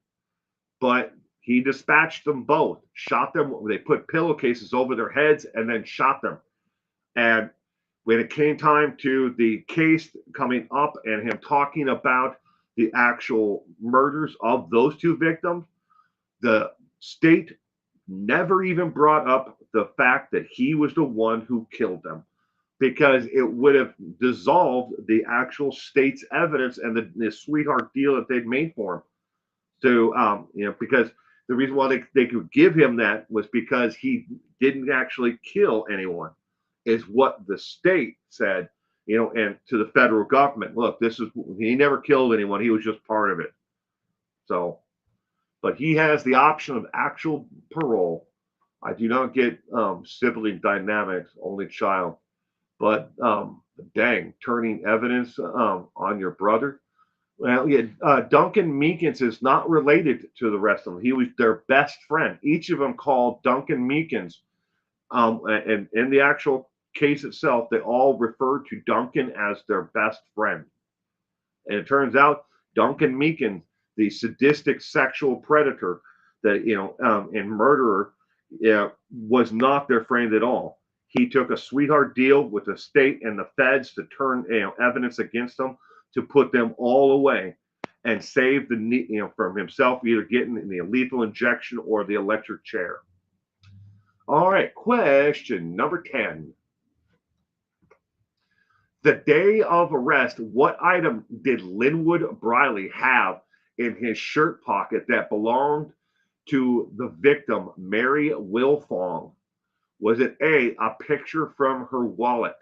S1: But he dispatched them both, shot them. They put pillowcases over their heads and then shot them. And when it came time to the case coming up and him talking about the actual murders of those 2 victims, the state never even brought up the fact that he was the one who killed them, because it would have dissolved the actual state's evidence and the sweetheart deal that they'd made for him. So, because the reason why they could give him that was because he didn't actually kill anyone, is what the state said, and to the federal government. Look, he never killed anyone. He was just part of it. So, but he has the option of actual parole. I do not get sibling dynamics, only child. But dang, turning evidence on your brother. Well, yeah, Duncan Meekins is not related to the rest of them. He was their best friend. Each of them called Duncan Meekins. And in the actual case itself, they all referred to Duncan as their best friend. And it turns out Duncan Meekins, the sadistic sexual predator that and murderer, was not their friend at all. He took a sweetheart deal with the state and the feds to turn evidence against them, to put them all away and save from himself either getting the lethal injection or the electric chair. All right, question number 10. The day of arrest, what item did Linwood Briley have in his shirt pocket that belonged to the victim, Mary Wilfong? Was it A, a picture from her wallet,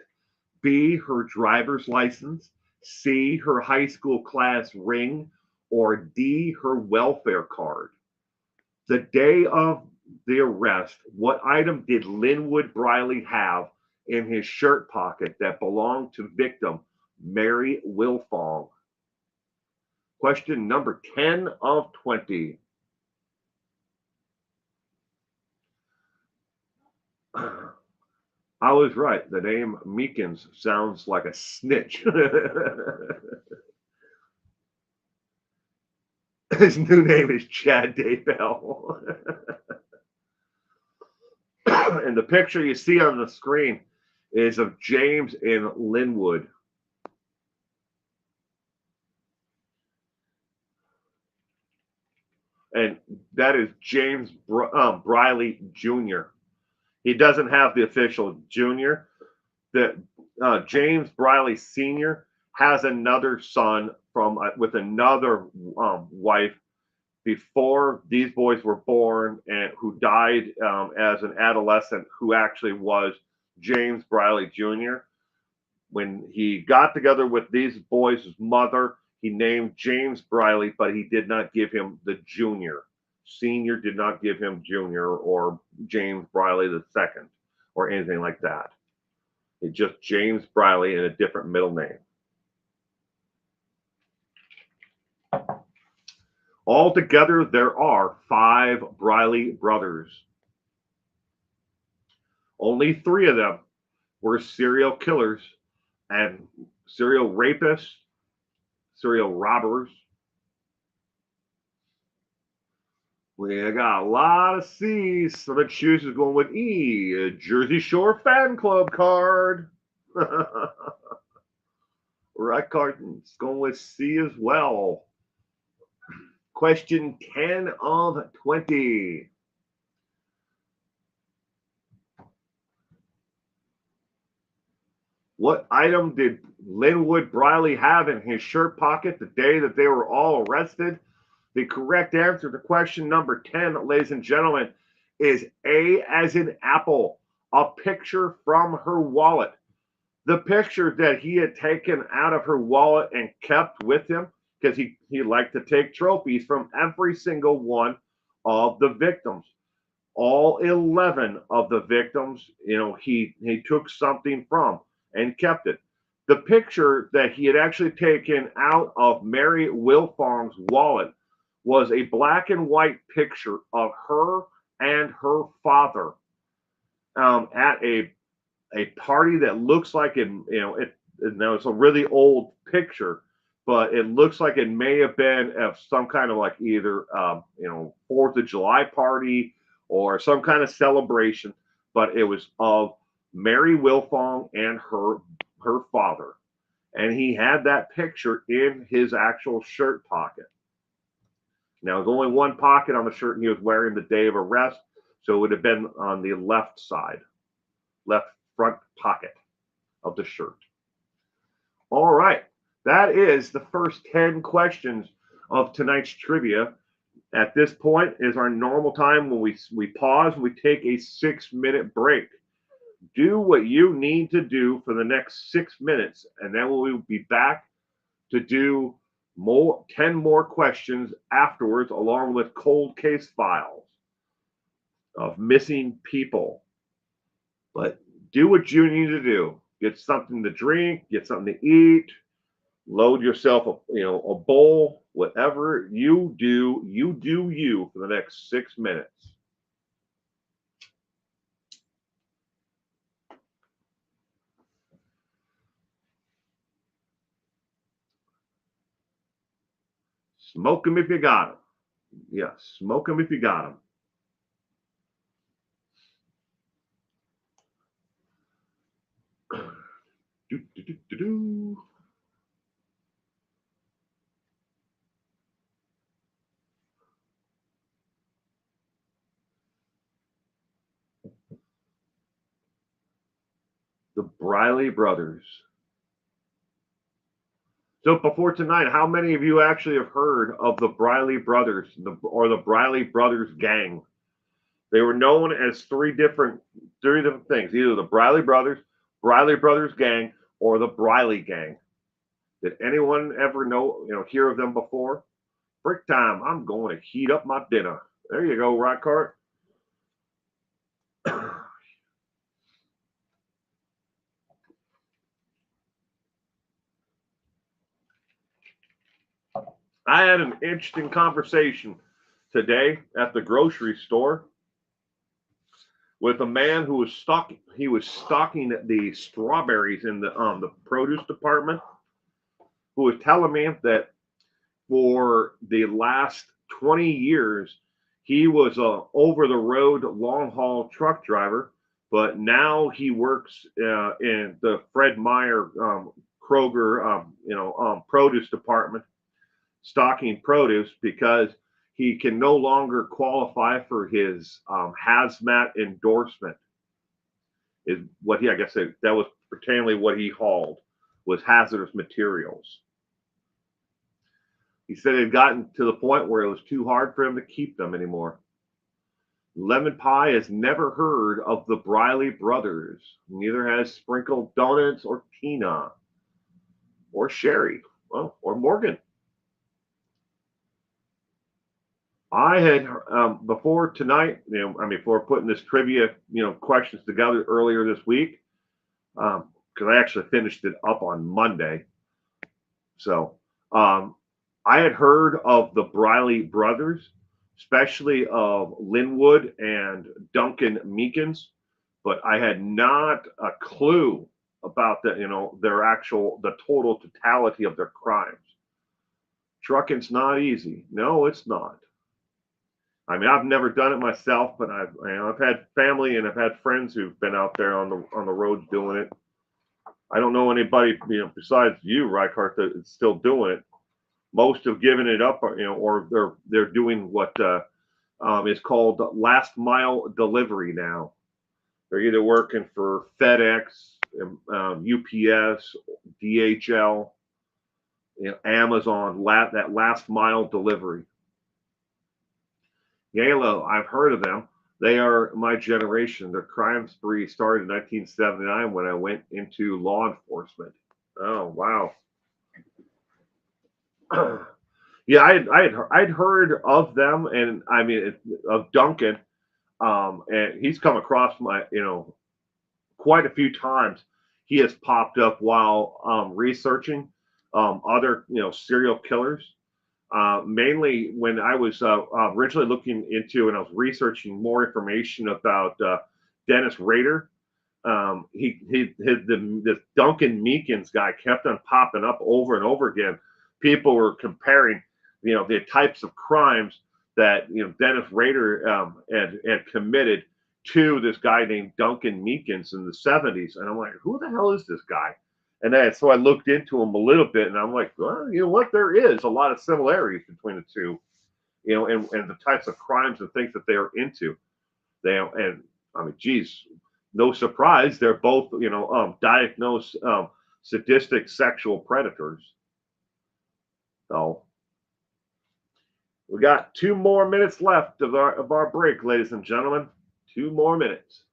S1: B, her driver's license, C, her high school class ring, or D, her welfare card? The day of the arrest, what item did Linwood Briley have in his shirt pocket that belonged to victim Mary Wilfong? Question number 10 of 20. I was right. The name Meekins sounds like a snitch. His new name is Chad Daybell. And the picture you see on the screen is of James in Linwood. And that is James Briley Jr. He doesn't have the official junior. That James Briley Sr. has another son from with another wife before these boys were born, and who died as an adolescent, who actually was James Briley Jr. When he got together with these boys' mother, he named James Briley, but he did not give him the junior. Senior did not give him junior or James Briley the second or anything like that. It's just James Briley and a different middle name. Altogether, there are 5 Briley brothers. Only 3 of them were serial killers and serial rapists, serial robbers. We got a lot of C's, so the choose is going with E, a Jersey Shore fan club card. Right card is going with C as well. Question 10 of 20. What item did Linwood Briley have in his shirt pocket the day that they were all arrested? The correct answer to question number 10, ladies and gentlemen, is A as in apple, a picture from her wallet. The picture that he had taken out of her wallet and kept with him, because he liked to take trophies from every single one of the victims. All 11 of the victims, he took something from and kept it. The picture that he had actually taken out of Mary Wilfong's wallet was a black and white picture of her and her father at a party that looks like it's a really old picture, but it looks like it may have been of some kind of like either 4th of July party or some kind of celebration, but it was of Mary Wilfong and her father, and he had that picture in his actual shirt pocket. Now, there's only one pocket on the shirt he was wearing the day of arrest, so it would have been on the left side, left front pocket of the shirt. All right, that is the first 10 questions of tonight's trivia. At this point is our normal time when we pause and we take a 6-minute break. Do what you need to do for the next 6 minutes, and then we'll be back to do 10 more questions afterwards, along with cold case files of missing people. But do what you need to do. Get something to drink, get something to eat, load yourself a bowl, whatever you do you for the next 6 minutes. Smoke them if you got them. Yeah, smoke them if you got them. The Briley brothers. So before tonight, how many of you actually have heard of the Briley brothers or the Briley brothers gang? They were known as three different things: either the Briley brothers gang, or the Briley gang. Did anyone ever hear of them before? Break time. I'm going to heat up my dinner. There you go, Rockhart. I had an interesting conversation today at the grocery store with a man who was stocking. He was stocking the strawberries in the produce department, who was telling me that for the last 20 years, he was a over the road long haul truck driver, but now he works in the Fred Meyer Kroger, produce department, stocking produce because he can no longer qualify for his hazmat endorsement. Is what he, I guess that was pertaining what he hauled was hazardous materials. He said it had gotten to the point where it was too hard for him to keep them anymore. Lemon Pie has never heard of the Briley brothers. Neither has Sprinkled Donuts or Tina or Sherry, well, or Morgan. I had before tonight, before putting this trivia, questions together earlier this week, because I actually finished it up on Monday. So I had heard of the Briley brothers, especially of Linwood and Duncan Meekins, but I had not a clue about the the total totality of their crimes. Trucking's not easy. No, it's not. I mean, I've never done it myself, but I've had family and I've had friends who've been out there on the roads doing it. I don't know anybody, besides you, Reichardt, that is still doing it. Most have given it up, or they're doing what is called last mile delivery now. They're either working for FedEx, UPS, DHL, Amazon, that last mile delivery. Yalo, I've heard of them. They are my generation. Their crime spree started in 1979 when I went into law enforcement. Oh, wow. Yeah, I'd heard of them, and I mean of Duncan, and he's come across my quite a few times. He has popped up while researching other serial killers. Mainly when I was originally looking into and I was researching more information about Dennis Rader. This Duncan Meekins guy kept on popping up over and over again. People were comparing, the types of crimes that Dennis Rader had committed to this guy named Duncan Meekins in the 70s, and I'm like, who the hell is this guy? And so I looked into him a little bit, and I'm like, well, you know what? There is a lot of similarities between the two, and the types of crimes and things that they are into. And I mean, geez, no surprise, they're both, diagnosed sadistic sexual predators. So we got 2 more minutes left of our break, ladies and gentlemen. 2 more minutes.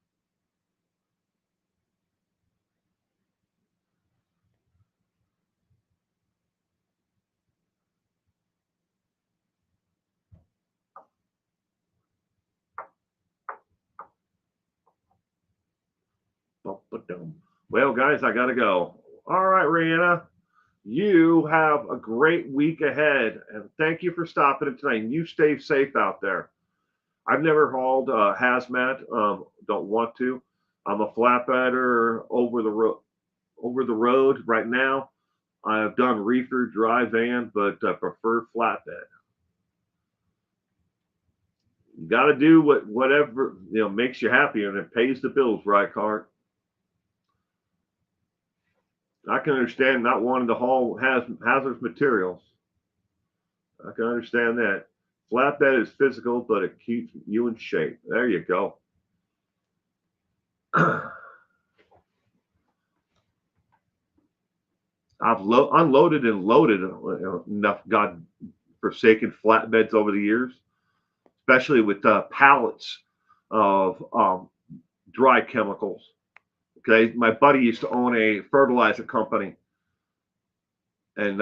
S1: Well, guys, I gotta go. All right, Rihanna, you have a great week ahead, and thank you for stopping in tonight. And you stay safe out there. I've never hauled hazmat. Don't want to. I'm a flatbedder over the road right now. I have done reefer, dry van, but I prefer flatbed. You got to do whatever makes you happy, and it pays the bills, right, Cart? I can understand not wanting to haul hazardous materials. I can understand that. Flatbed is physical, but it keeps you in shape. There you go. I've unloaded and loaded enough God-forsaken flatbeds over the years, especially with pallets of dry chemicals. Okay, my buddy used to own a fertilizer company, and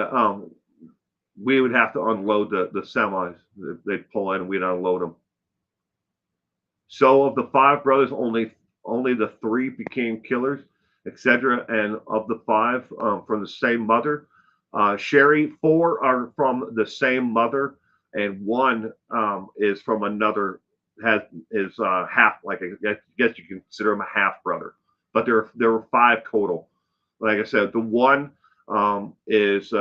S1: we would have to unload the semis. They'd pull in, and we'd unload them. So of the 5 brothers, only the 3 became killers, etc. And of the 5 from the same mother, Sherry, 4 are from the same mother, and 1 is from another. Is half, like I guess you can consider him a half brother. But there were 5 total. Like I said, the 1 is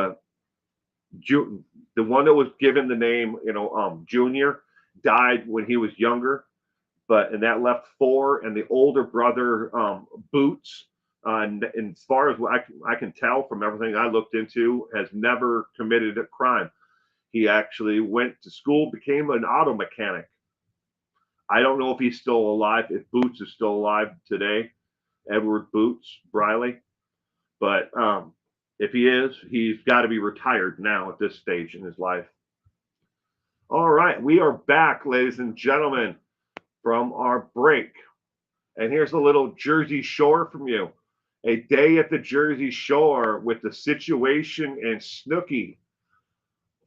S1: The one that was given the name, Junior, died when he was younger, and that left four, and the older brother, Boots, and as far as I can tell from everything I looked into, has never committed a crime. He actually went to school, became an auto mechanic. I don't know if he's still alive, if Boots is still alive today, Edward Boots Briley. But if he is, he's got to be retired now at this stage in his life. All right, we are back, ladies and gentlemen, from our break. And here's a little Jersey Shore from you. A day at the Jersey Shore with the situation and Snooki.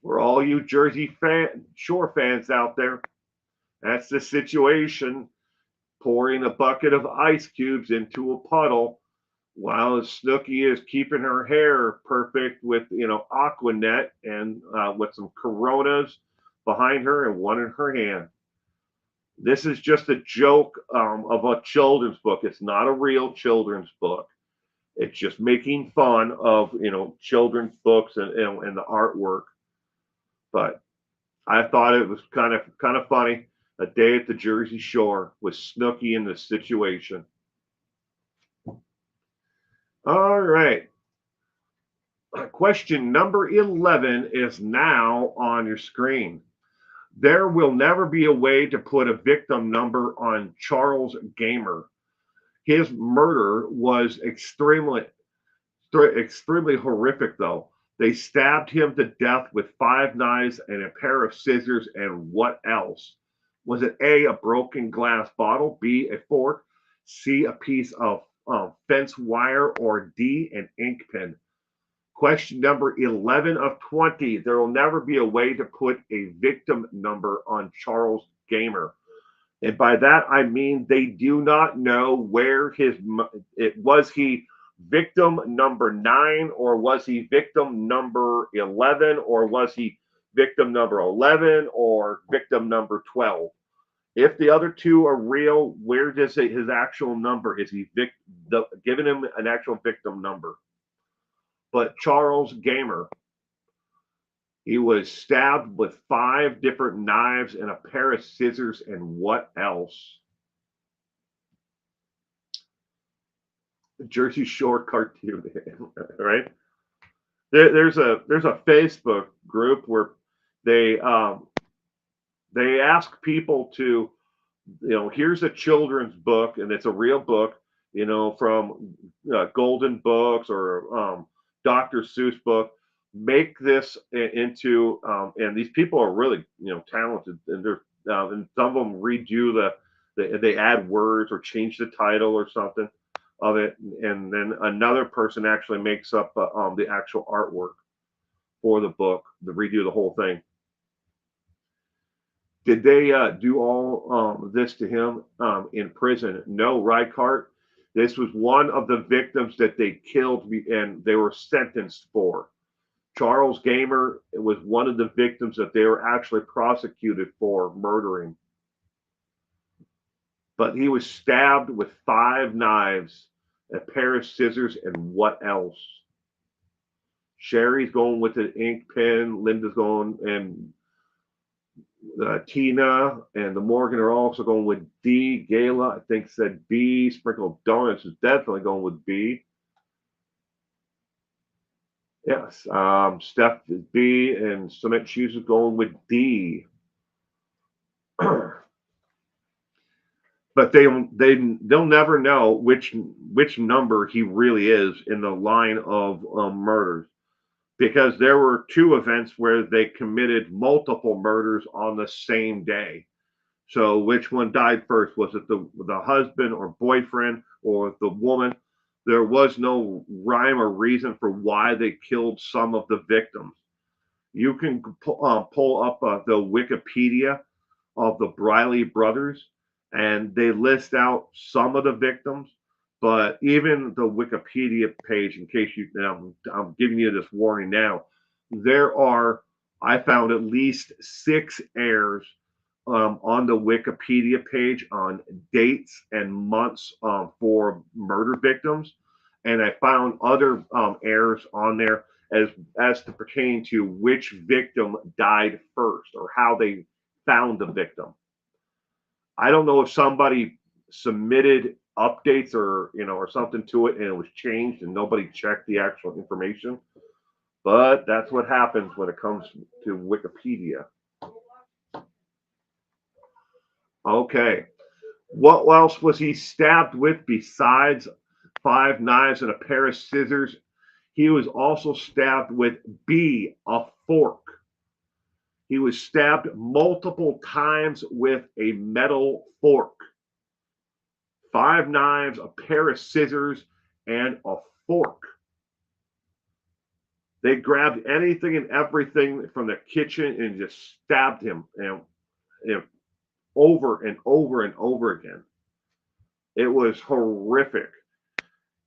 S1: For all you Jersey Shore fans out there, that's the situation. Pouring a bucket of ice cubes into a puddle while Snooki is keeping her hair perfect with, Aquanet and with some Coronas behind her and one in her hand. This is just a joke of a children's book. It's not a real children's book. It's just making fun of, children's books and the artwork. But I thought it was kind of funny. A day at the Jersey Shore with Snooki in the situation. All right. Question number 11 is now on your screen. There will never be a way to put a victim number on Charles Gamer. His murder was extremely horrific, though. They stabbed him to death with 5 knives and a pair of scissors, and what else? Was it A, a broken glass bottle, B, a fork, C, a piece of fence wire, or D, an ink pen? Question number 11 of 20. There will never be a way to put a victim number on Charles Gamer. And by that, I mean they do not know where was he victim number 9, or was he victim number 11, or was he victim number 11, or victim number 12? If the other two are real, where does his actual number? Is he giving him an actual victim number? But Charles Gamer, he was stabbed with 5 different knives and a pair of scissors, and what else? The Jersey Shore cartoon, right? There's a Facebook group where they ask people to, here's a children's book, and it's a real book, from Golden Books or Dr. Seuss book. Make this into, and these people are really, talented, and they're, and some of them redo they add words or change the title or something of it, and then another person actually makes up the actual artwork for the book, to redo the whole thing. Did they do all this to him in prison? No, Reichardt. This was one of the victims that they killed and they were sentenced for. Charles Gamer was one of the victims that they were actually prosecuted for murdering. But he was stabbed with 5 knives, a pair of scissors, and what else? Sherry's going with an ink pen. Linda's going, and Tina and the Morgan are also going with D. Gayla, I think, said B. Sprinkled Donuts is definitely going with B. Yes, Steph is B, and Cement Shoes is going with D. But they'll never know which number he really is in the line of murders, because there were 2 events where they committed multiple murders on the same day. So which one died first? Was it the husband or boyfriend or the woman? There was no rhyme or reason for why they killed some of the victims. You can pull up the Wikipedia of the Briley brothers, and they list out some of the victims. But even the Wikipedia page, in case I'm giving you this warning now, I found at least 6 errors on the Wikipedia page on dates and months for murder victims. And I found other errors on there as to pertain to which victim died first or how they found the victim. I don't know if somebody submitted updates or or something to it and it was changed and nobody checked the actual information, but that's what happens when it comes to Wikipedia. Okay, what else was he stabbed with besides 5 knives and a pair of scissors? He was also stabbed with B, a fork. He was stabbed multiple times with a metal fork. 5 knives, a pair of scissors, and a fork. They grabbed anything and everything from the kitchen and just stabbed him, over and over and over again. It was horrific.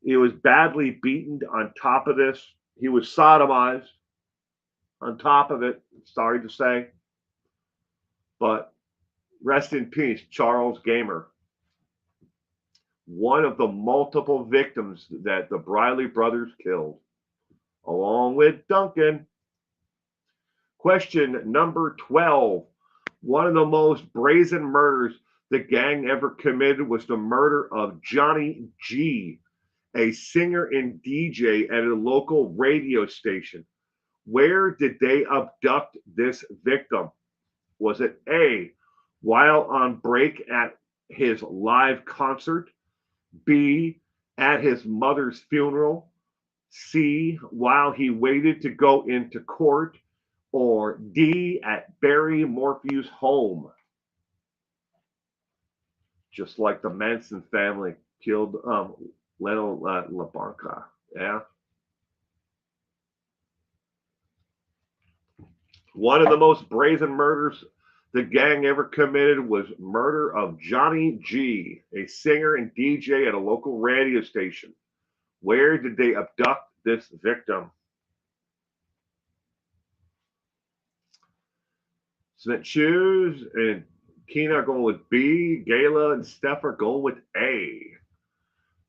S1: He was badly beaten on top of this. He was sodomized on top of it. Sorry to say. But rest in peace, Charles Gamer. One of the multiple victims that the Briley brothers killed, along with Duncan. Question number 12. One of the most brazen murders the gang ever committed was the murder of Johnny G, a singer and DJ at a local radio station. Where did they abduct this victim? Was it A, while on break at his live concert? B, at his mother's funeral? C, while he waited to go into court? Or D, at Barry Morphew's home? Just like the Manson family killed Leno LaBarca. Yeah. One of the most brazen murders the gang ever committed was murder of Johnny G, a singer and DJ at a local radio station. Where did they abduct this victim? Smith Shoes and Keena are going with B. Gayla and Steph are going with A.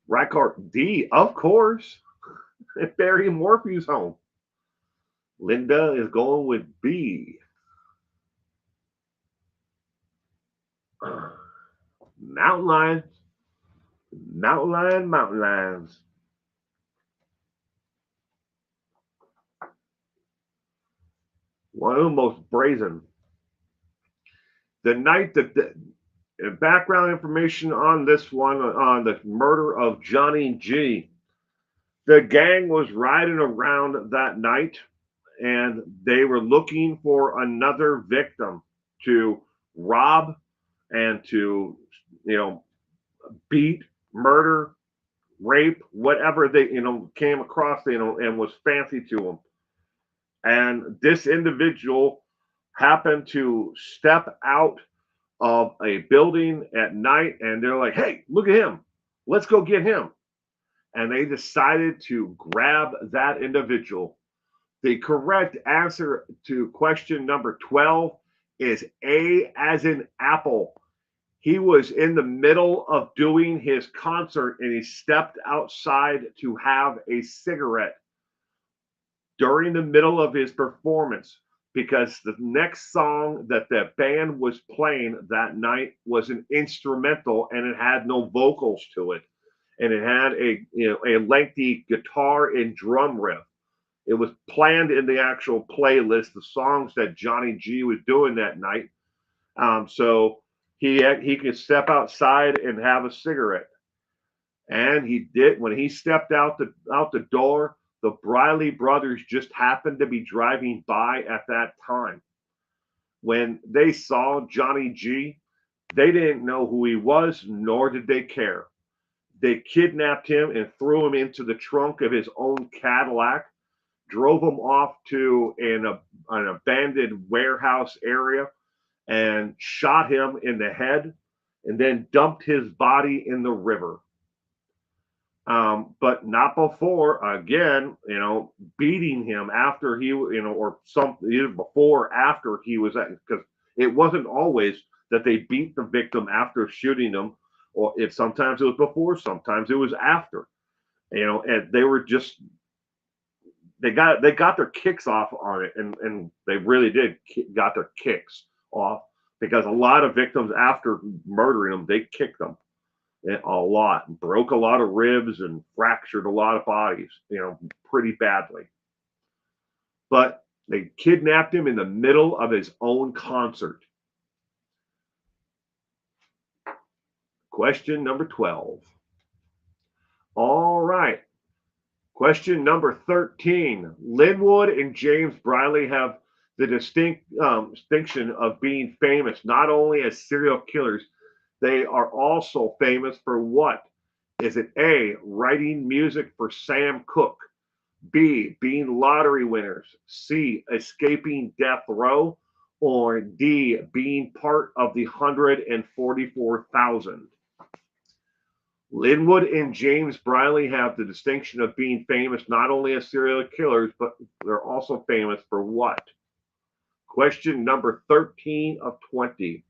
S1: Reichardt D, of course. At Barry Morphew's home. Linda is going with B. Mountain lions. Mountain lions. One of the most brazen. The night that the background information on this one, on the murder of Johnny G. The gang was riding around that night and they were looking for another victim to rob and to, beat, murder, rape, whatever they, came across, and was fancy to them. And this individual happened to step out of a building at night and they're like, hey, look at him. Let's go get him. And they decided to grab that individual. The correct answer to question number 12 is A as in apple. He was in the middle of doing his concert and he stepped outside to have a cigarette during the middle of his performance because the next song that the band was playing that night was an instrumental and it had no vocals to it. And it had a lengthy guitar and drum riff. It was planned in the actual playlist, the songs that Johnny G was doing that night. So he could step outside and have a cigarette. And he did. When he stepped out the door, the Briley brothers just happened to be driving by at that time. When they saw Johnny G, they didn't know who he was, nor did they care. They kidnapped him and threw him into the trunk of his own Cadillac, drove him off to an abandoned warehouse area, and shot him in the head, and then dumped his body in the river. But not before, again, beating him after he, or something, either before or after he was at, because it wasn't always that they beat the victim after shooting him, or if sometimes it was before, sometimes it was after, and they were just they got their kicks off on it, and they really did got their kicks off, because a lot of victims after murdering them, they kicked them a lot, broke a lot of ribs and fractured a lot of bodies, pretty badly. But they kidnapped him in the middle of his own concert. Question number 12. All right. Question number 13. Linwood and James Briley have the distinction of being famous not only as serial killers, they are also famous for what? Is it A, writing music for Sam Cooke, B, being lottery winners, C, escaping death row, or D, being part of the 144,000? Linwood and James Briley have the distinction of being famous not only as serial killers, but they're also famous for what? Question number 13 of 20.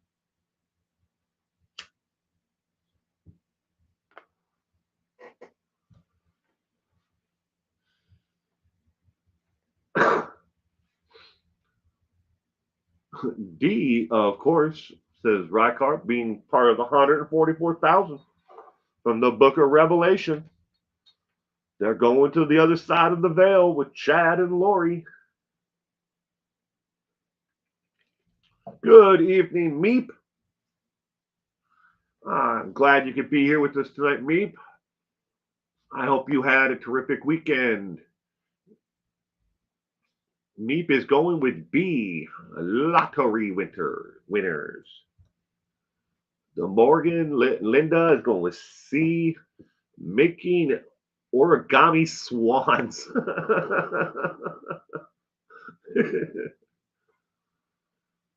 S1: D, of course, says Reichardt, being part of the 144,000 from the book of Revelation. They're going to the other side of the veil with Chad and Lori. Good evening, Meep. I'm glad you could be here with us tonight, Meep. I hope you had a terrific weekend. Meep is going with B, lottery winners. The Morgan, Linda is going with C, making origami swans.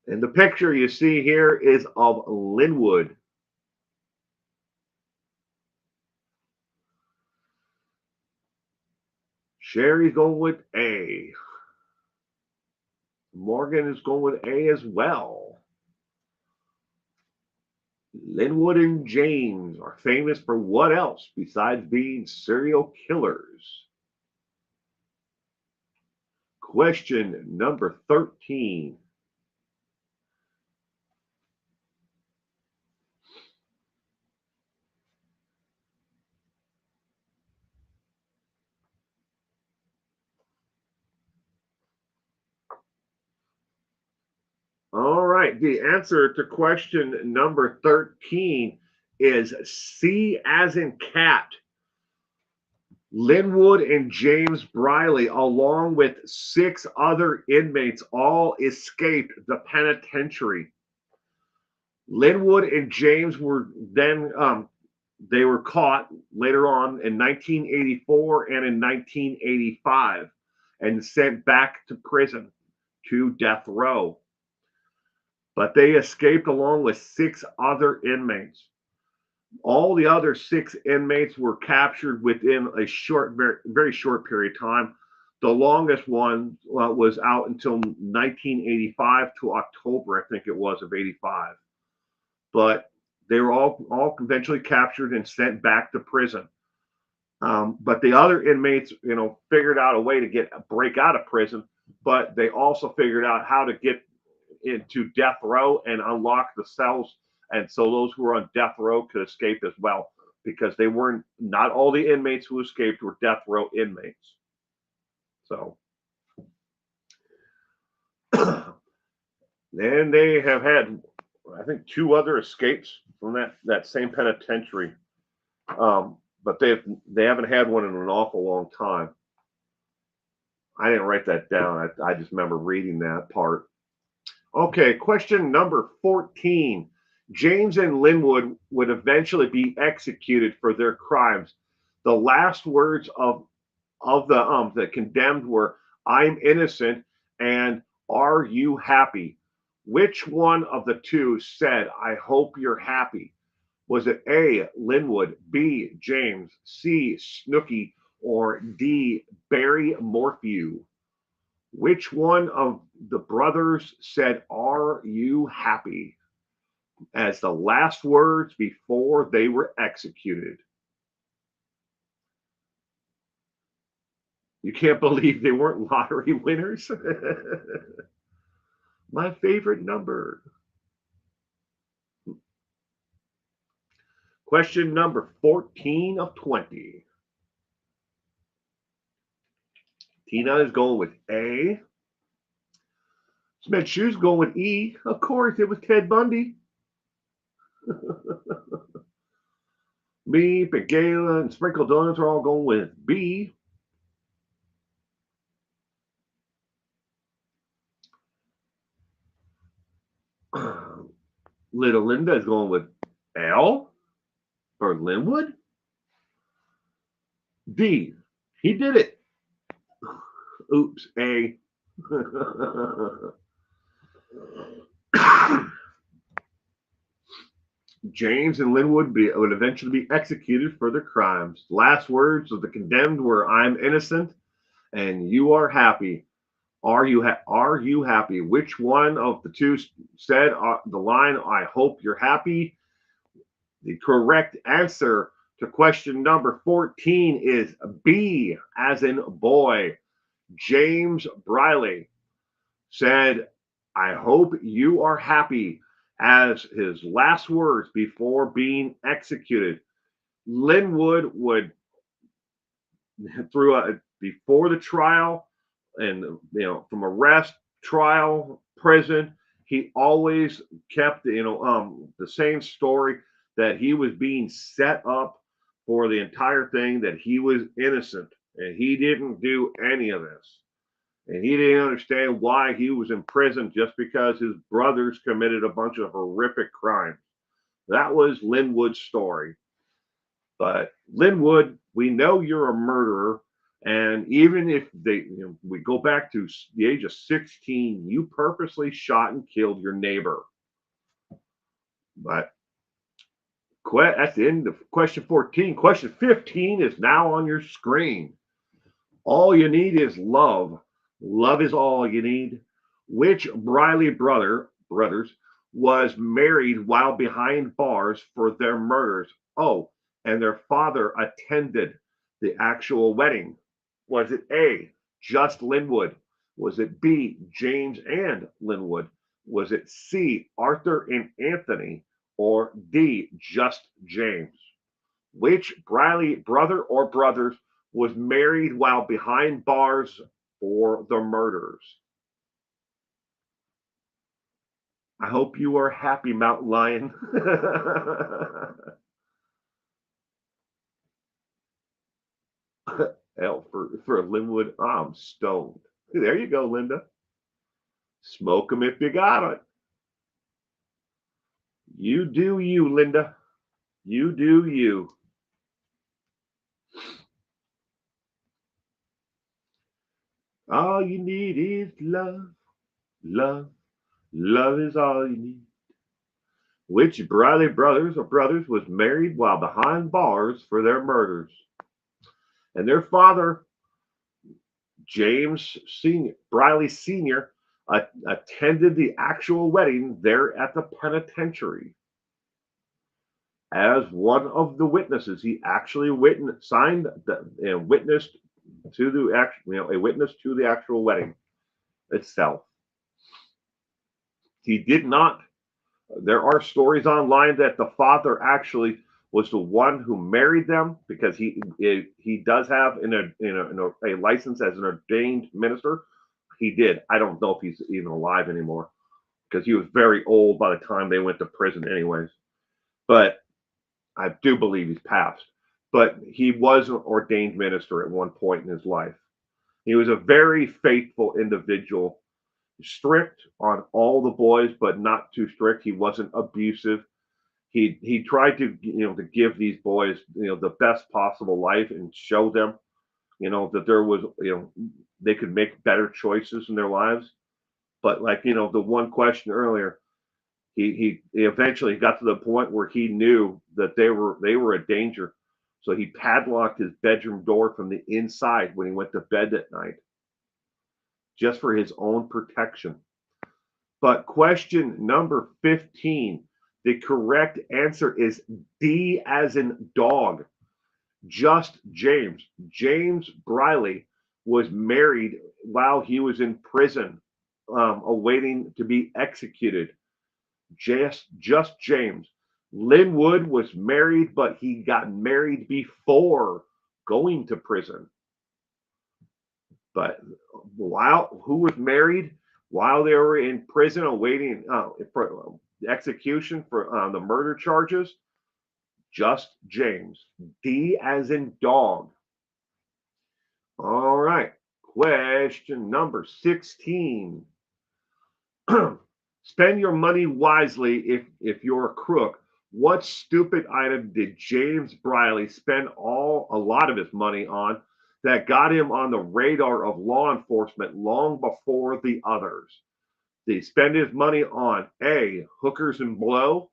S1: And the picture you see here is of Linwood. Sherry's going with A. Morgan is going with A as well. Linwood and James are famous for what else besides being serial killers? Question number 13. All right, the answer to question number 13 is C as in cat. Linwood and James Briley, along with 6 other inmates, all escaped the penitentiary. Linwood and James were then they were caught later on in 1984 and in 1985 and sent back to prison to death row. But they escaped along with 6 other inmates. All the other 6 inmates were captured within a short, very short period of time. The longest one was out until 1985 to October, I think it was, of 85. But they were all eventually captured and sent back to prison. But the other inmates, figured out a way to break out of prison, but they also figured out how to get into death row and unlock the cells, and so those who were on death row could escape as well, because not all the inmates who escaped were death row inmates. So then they have had, I think, 2 other escapes from that same penitentiary, but they haven't had one in an awful long time. I didn't write that down. I just remember reading that part. Okay, question number 14. James and Linwood would eventually be executed for their crimes. The last words of the condemned were, "I'm innocent," and "Are you happy?" Which one of the 2 said, "I hope you're happy"? Was it A, Linwood, B, James, C, Snooky, or D, Barry Morphew? Which one of the brothers said, "Are you happy?" as the last words before they were executed? You can't believe they weren't lottery winners. My favorite number. Question number 14 of 20. Tina is going with A. Smith Shoe's going with E. Of course, it was Ted Bundy. Me, Gala, and Sprinkle Donuts are all going with B. Little Linda is going with L for Linwood. D. He did it. Oops, A. James and Linwood would eventually be executed for their crimes. Last words of the condemned were, "I'm innocent and you are happy. Are you happy?" Which one of the two said the line, "I hope you're happy"? The correct answer to question number 14 is B, as in boy. James Briley said, "I hope you are happy," as his last words before being executed. Linwood would, before the trial, and from arrest, trial, prison, he always kept the same story, that he was being set up for the entire thing, that he was innocent and he didn't do any of this. And he didn't understand why he was in prison just because his brothers committed a bunch of horrific crimes. That was Linwood's story. But Linwood, we know you're a murderer. And even if we go back to the age of 16, you purposely shot and killed your neighbor. But at the end of question 14, question 15 is now on your screen. All you need is love. Love is all you need. Which Briley brothers was married while behind bars for their murders? Oh, and their father attended the actual wedding. Was it A, just Linwood? Was it B, James and Linwood? Was it C, Arthur and Anthony? Or D, just James? Which Briley brother or brothers was married while behind bars for the murders? I hope you are happy, Mountain Lion. Hell, for Linwood, I'm stoned. There you go, Linda. Smoke 'em if you got it. You do you, Linda. You do you. All you need is love. Love. Love is all you need. Which Briley brothers was married while behind bars for their murders? And their father, James Briley Sr., attended the actual wedding there at the penitentiary. As one of the witnesses, he actually witnessed to a witness to the actual wedding itself. He did not. There are stories online that the father actually was the one who married them, because he does have a license as an ordained minister. He did. I don't know if he's even alive anymore, because he was very old by the time they went to prison anyways. But I do believe he's passed. But he was an ordained minister at one point in his life. He was a very faithful individual, strict on all the boys, but not too strict. He wasn't abusive. He tried to to give these boys the best possible life, and show them that there was they could make better choices in their lives. But like the one question earlier, he eventually got to the point where he knew that they were a danger, so he padlocked his bedroom door from the inside when he went to bed at night, just for his own protection. But question number 15, the correct answer is D, as in dog. Just James. James Briley was married while he was in prison, awaiting to be executed. Just James. Linwood was married, but he got married before going to prison. But who was married while they were in prison awaiting for execution for the murder charges? Just James. D as in dog. All right. Question number 16. Spend your money wisely if you're a crook. What stupid item did James Briley spend a lot of his money on that got him on the radar of law enforcement long before the others? Did he spend his money on A, hookers and blow,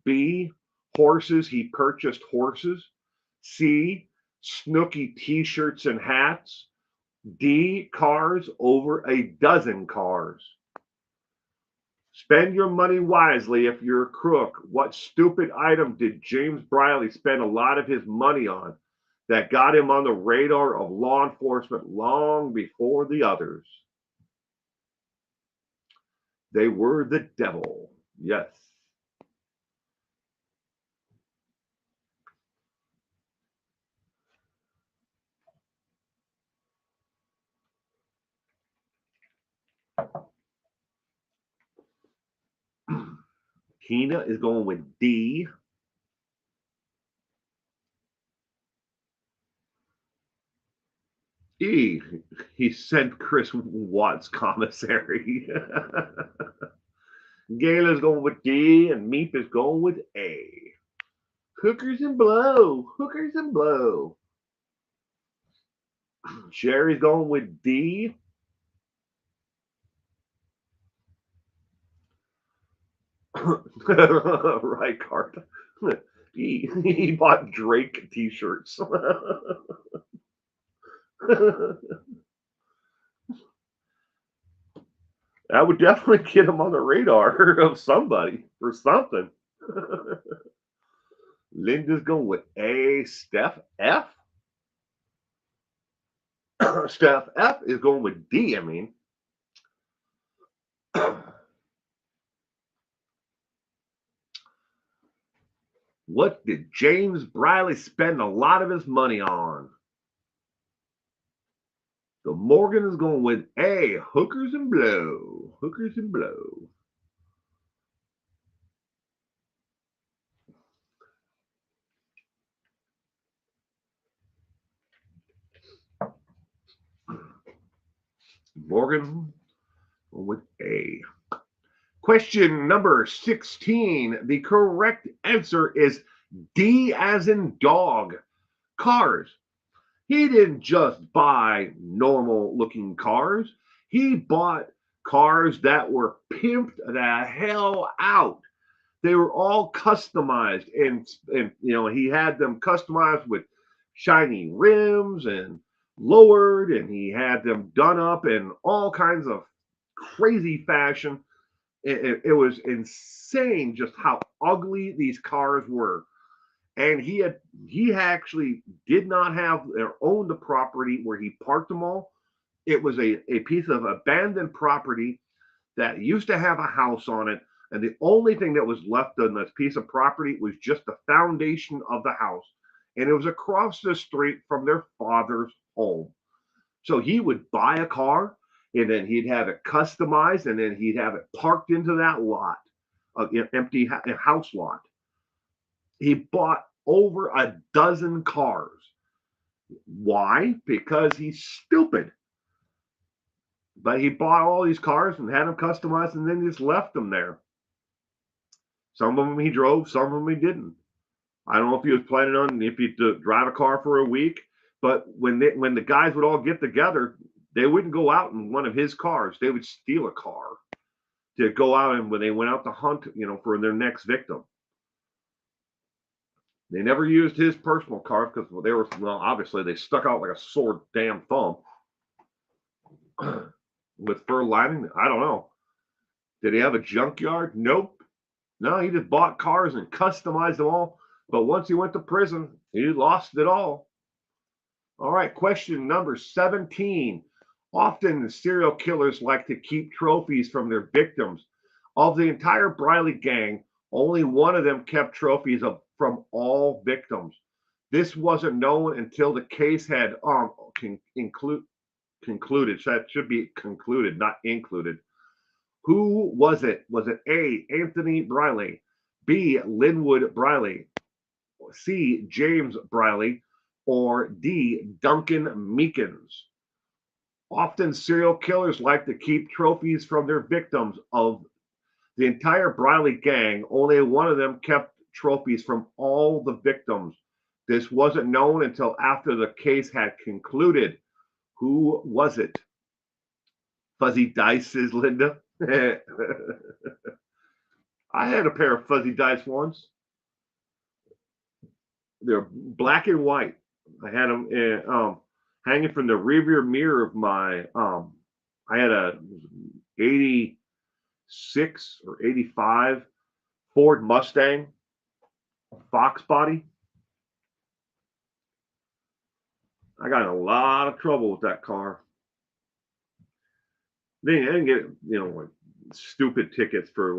S1: B, horses, he purchased horses, C, Snooky t-shirts and hats, D, cars, over a dozen cars? Spend your money wisely if you're a crook. What stupid item did James Briley spend a lot of his money on that got him on the radar of law enforcement long before the others? They were the devil. Yes. Tina is going with D. E. He sent Chris Watts commissary. Gail is going with D, and Meep is going with A. Hookers and blow. Hookers and blow. Sherry's going with D. Right, Cart. He bought Drake t-shirts. That would definitely get him on the radar of somebody or something. Linda's going with A. Steph F. Steph F is going with D, I mean. What did James Briley spend a lot of his money on? So Morgan is going with A. Hookers and blow. Hookers and blow. Morgan with A. Question number 16. The correct answer is D as in dog. Cars. He didn't just buy normal looking cars. He bought cars that were pimped the hell out. They were all customized, and he had them customized with shiny rims and lowered, and he had them done up in all kinds of crazy fashion. It was insane just how ugly these cars were. And he actually did not have or own the property where he parked them all. It was a piece of abandoned property that used to have a house on it. And the only thing that was left on this piece of property was just the foundation of the house. And it was across the street from their father's home. So he would buy a car, and then he'd have it customized, and then he'd have it parked into that lot, an empty house lot. He bought over a dozen cars. Why? Because he's stupid. But he bought all these cars and had them customized, and then just left them there. Some of them he drove, some of them he didn't. I don't know if he was planning on if he'd drive a car for a week, but when the guys would all get together, they wouldn't go out in one of his cars. They would steal a car to go out, and when they went out to hunt, for their next victim. They never used his personal car because they were, obviously they stuck out like a sore damn thumb with fur lining. I don't know. Did he have a junkyard? Nope. No, he just bought cars and customized them all. But once he went to prison, he lost it all. All right, question number 17. Often serial killers like to keep trophies from their victims. Of the entire Briley gang, only one of them kept trophies from all victims. This wasn't known until the case had concluded. So that should be concluded, not included. Who was it? Was it A, Anthony Briley, B, Linwood Briley, C, James Briley, or D, Duncan Meekins? Often serial killers like to keep trophies from their victims. Of the entire Briley gang, only one of them kept trophies from all the victims. This wasn't known until after the case had concluded. Who was it? Fuzzy dice, says Linda. I had a pair of fuzzy dice once. They're black and white. I had them hanging from the rearview mirror of my. I had a 86 or 85 Ford Mustang, Fox body. I got in a lot of trouble with that car. I didn't get, like stupid tickets for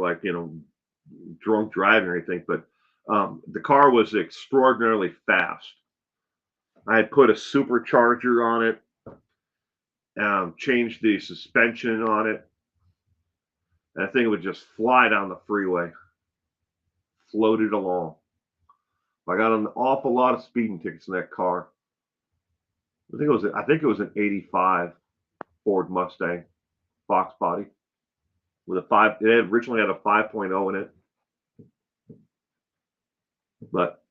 S1: drunk driving or anything, but the car was extraordinarily fast. I had put a supercharger on it, changed the suspension on it. That thing would just fly down the freeway, floated along. I got an awful lot of speeding tickets in that car. I think it was an 85 Ford Mustang, Fox body, with a 5. It originally had a 5.0 in it, but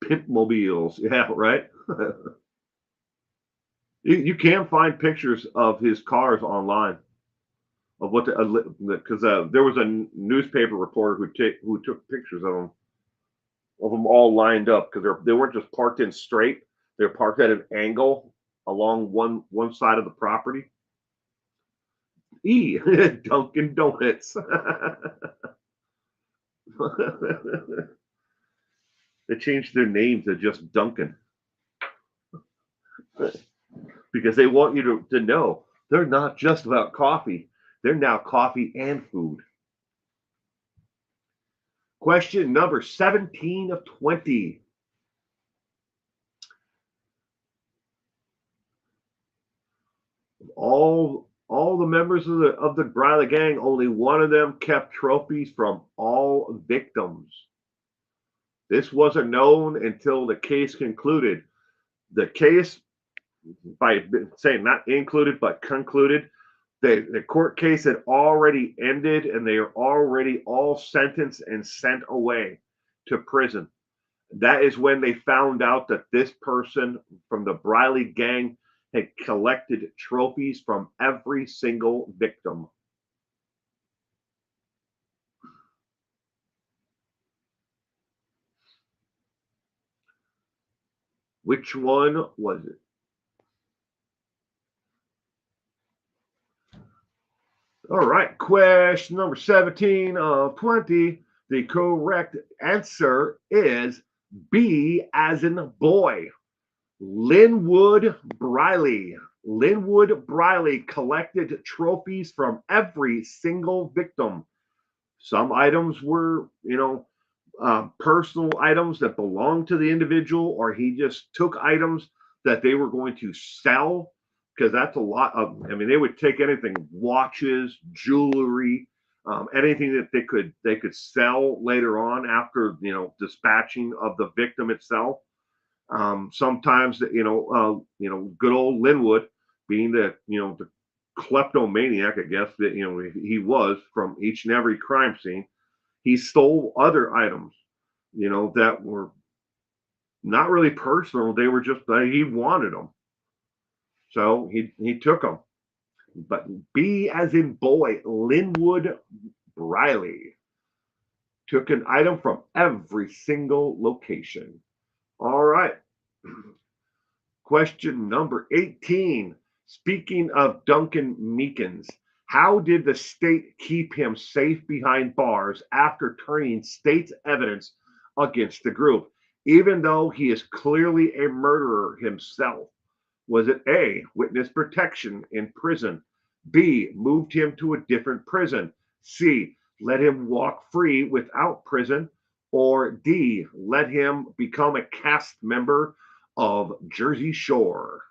S1: pimp mobiles, yeah, right. You can find pictures of his cars online of what because there was a newspaper reporter who took pictures of them all lined up, because they weren't just parked in straight. They're parked at an angle along one side of the property. E, Dunkin' Donuts. They changed their name to just Dunkin', because they want you to know they're not just about coffee. They're now coffee and food. Question number 17 of 20. All the members of the Briley gang, only one of them kept trophies from all victims. This wasn't known until the case concluded. The case, by saying not included but concluded, the court case had already ended, and they are already all sentenced and sent away to prison. That is when they found out that this person from the Briley gang had collected trophies from every single victim. Which one was it? All right, question number 17 of 20. The correct answer is B, as in boy. Linwood Briley. Linwood Briley collected trophies from every single victim. Some items were, personal items that belonged to the individual, or he just took items that they were going to sell, because that's a lot of. They would take anything, watches, jewelry, anything that they could sell later on after dispatching of the victim itself. Sometimes good old Linwood, being the kleptomaniac, I guess that he was, from each and every crime scene, he stole other items, that were not really personal. They were just he wanted them, so he took them. But B, as in boy, Linwood Briley took an item from every single location. All right. Question number 18. Speaking of Duncan Meekins, how did the state keep him safe behind bars after turning state's evidence against the group? even though he is clearly a murderer himself? Was it A, witness protection in prison? B, moved him to a different prison? C, let him walk free without prison? Or D, let him become a cast member of Jersey Shore?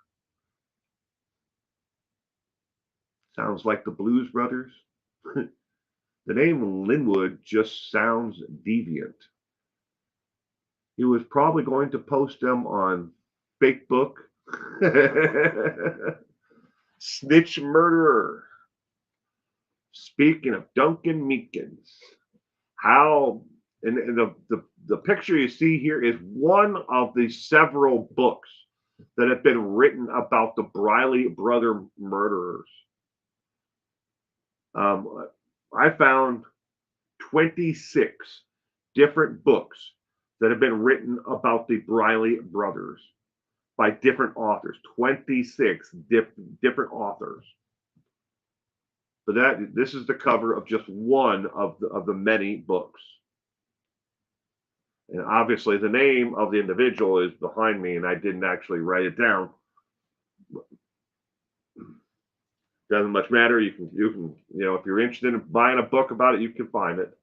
S1: Sounds like the Blues Brothers. The name Linwood just sounds deviant. He was probably going to post them on Facebook. Snitch murderer. Speaking of Duncan Meekins, how and the picture you see here is one of the several books that have been written about the Briley brother murderers. I found 26 different books that have been written about the Briley brothers by different authors. 26 different authors. But this is the cover of just one of the many books. And obviously the name of the individual is behind me, and I didn't actually write it down. Doesn't much matter. You can if you're interested in buying a book about it, you can find it.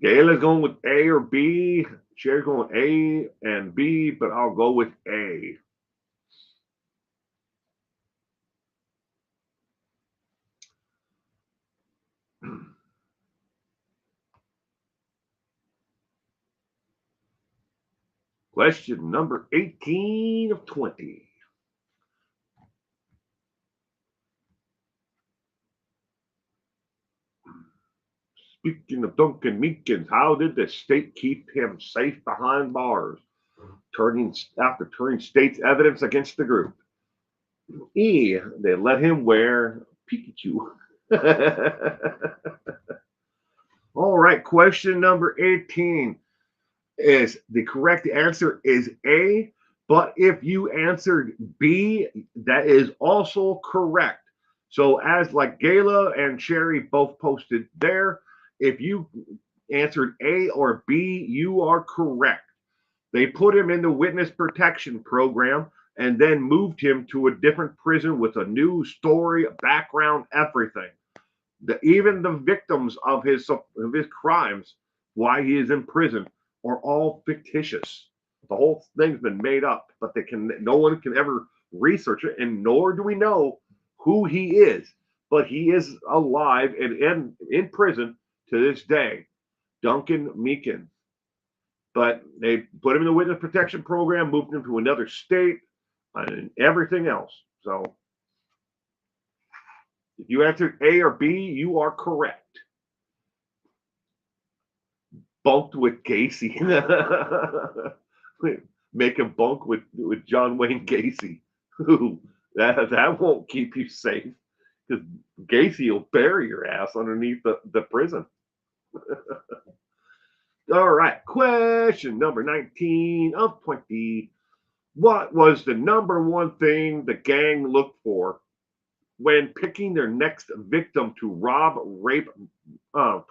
S1: Gayla's going with A or B. Sherry's going A and B, but I'll go with A. Question number 18 of 20. Speaking of Duncan Meekins, how did the state keep him safe behind bars, after turning state's evidence against the group? E, they let him wear Pikachu. All right, question number 18 is the correct answer is A, but if you answered B, that is also correct. So as like Gayla and Sherry both posted there, if you answered A or B, you are correct. They put him in the witness protection program and then moved him to a different prison with a new story, background, everything. Even the victims of his crimes, why he is in prison, are all fictitious. The whole thing's been made up, but no one can ever research it, and nor do we know who he is. But he is alive and in prison to this day, Duncan Meekins. But they put him in the witness protection program, moved him to another state, and everything else. So if you answered A or B, you are correct. Bunked with Gacy. Make him bunk with John Wayne Gacy. That won't keep you safe, because Gacy will bury your ass underneath the prison. All right, question number 19 of 20. What was the number one thing the gang looked for when picking their next victim to rob, rape,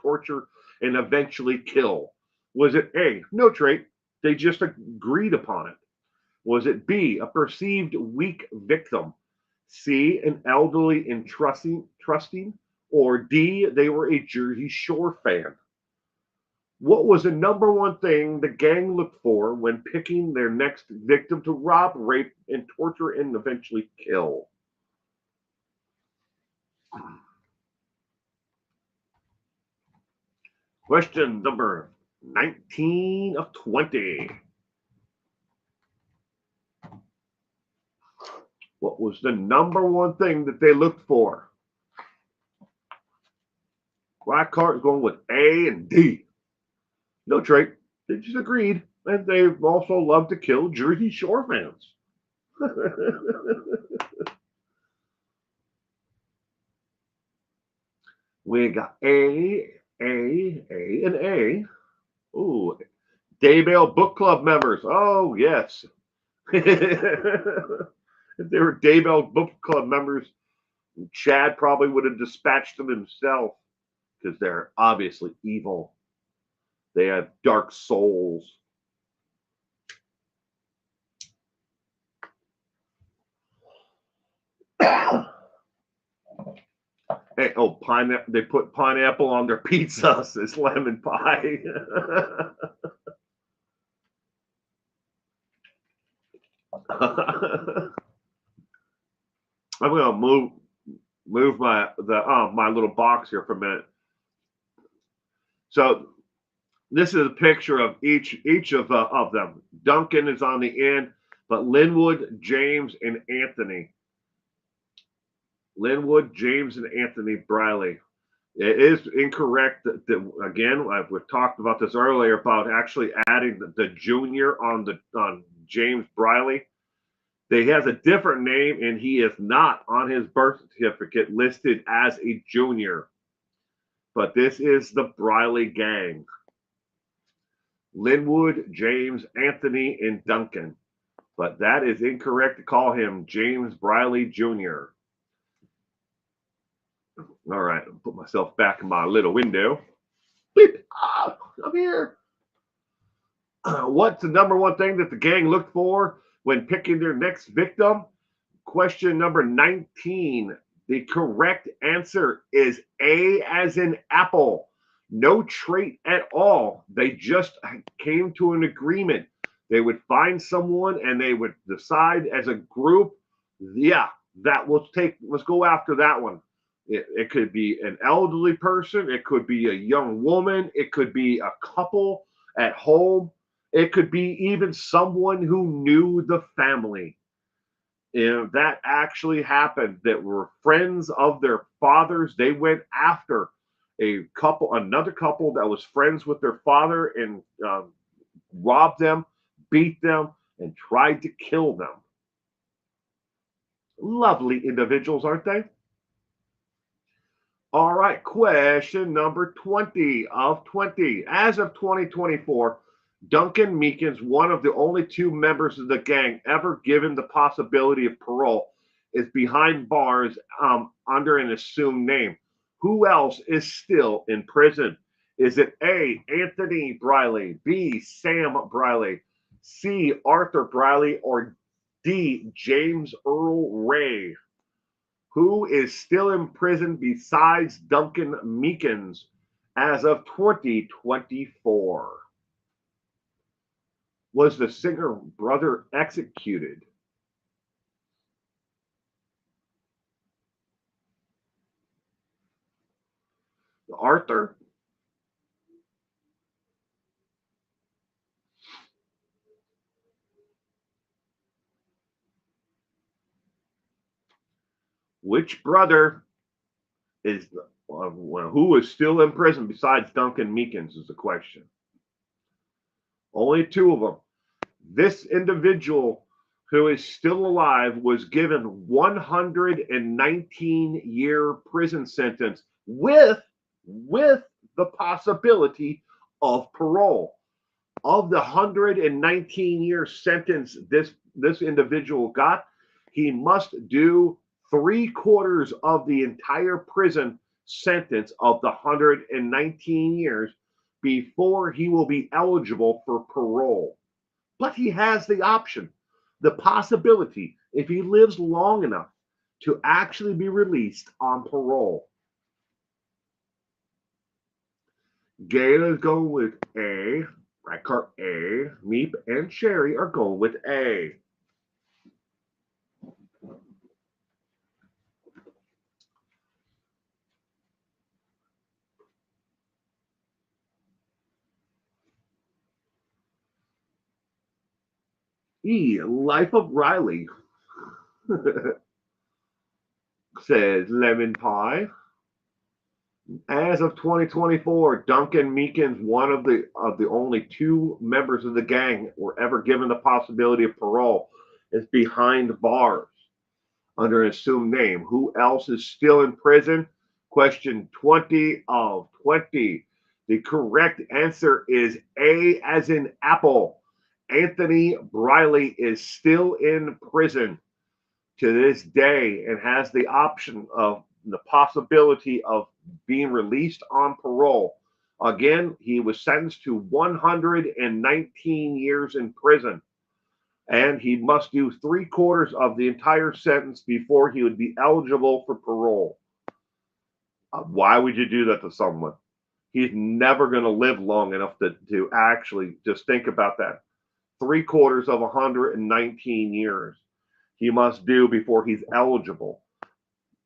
S1: torture, and eventually kill? Was it A, no trait, they just agreed upon it? Was it B, a perceived weak victim? C, an elderly and trusting? Or D, they were a Jersey Shore fan? What was the number one thing the gang looked for when picking their next victim to rob, rape, and torture and eventually kill? Question number 19 of 20. What was the number one thing that they looked for? Black card is going with A and D. No trait. They just agreed. And they also love to kill Jersey Shore fans. We got A, and A. Ooh, Daybell Book Club members. Oh, yes. If they were Daybell Book Club members, Chad probably would have dispatched them himself, because they're obviously evil. They have dark souls. Hey, oh, pineapple! They put pineapple on their pizzas. It's lemon pie. I'm gonna move my little box here for a minute. So this is a picture of each of them. Duncan is on the end, but Linwood, James, and Anthony. Linwood, James, and Anthony Briley. It is incorrect that again, we've talked about this earlier about actually adding the junior on James Briley. He has a different name, and he is not on his birth certificate listed as a junior. But this is the Briley gang. Linwood, James, Anthony, and Duncan. But that is incorrect to call him James Briley Jr. All right, I'll put myself back in my little window. Bleep. Ah, I'm here. What's the number one thing that the gang looked for when picking their next victim? Question number 19. The correct answer is A as in apple. No trait at all. They just came to an agreement. They would find someone and they would decide as a group, yeah, let's go after that one. It could be an elderly person. It could be a young woman. It could be a couple at home. It could be even someone who knew the family. That actually happened. That were friends of their fathers. They went after another couple that was friends with their father and robbed them, beat them, and tried to kill them. Lovely individuals, aren't they? All right, question number 20 of 20. As of 2024, Duncan Meekins, one of the only two members of the gang ever given the possibility of parole, is behind bars under an assumed name. Who else is still in prison? Is it A, Anthony Briley, B, Sam Briley, C, Arthur Briley, or D, James Earl Ray? Who is still in prison besides Duncan Meekins as of 2024? Was the singer brother executed? Arthur? Which brother is who is still in prison besides Duncan Meekins is the question. Only two of them. This individual who is still alive was given 119-year prison sentence with the possibility of parole. Of the 119-year sentence this individual got, he must do 3/4 of the entire prison sentence of the 119 years before he will be eligible for parole. But he has the option, the possibility, if he lives long enough, to actually be released on parole. Gail is going with A. Reichardt A. Meep and Sherry are going with A. E. Life of Riley says lemon pie. As of 2024, Duncan Meekins, one of the only two members of the gang were ever given the possibility of parole, is behind bars under an assumed name. Who else is still in prison? Question 20 of 20. The correct answer is A as in apple. Anthony Briley is still in prison to this day and has the option of the possibility of being released on parole Again, he was sentenced to 119 years in prison, and he must do 3/4 of the entire sentence before he would be eligible for parole. Why would you do that to someone? He's never going to live long enough to actually just think about that. 3/4 of 119 years he must do before he's eligible.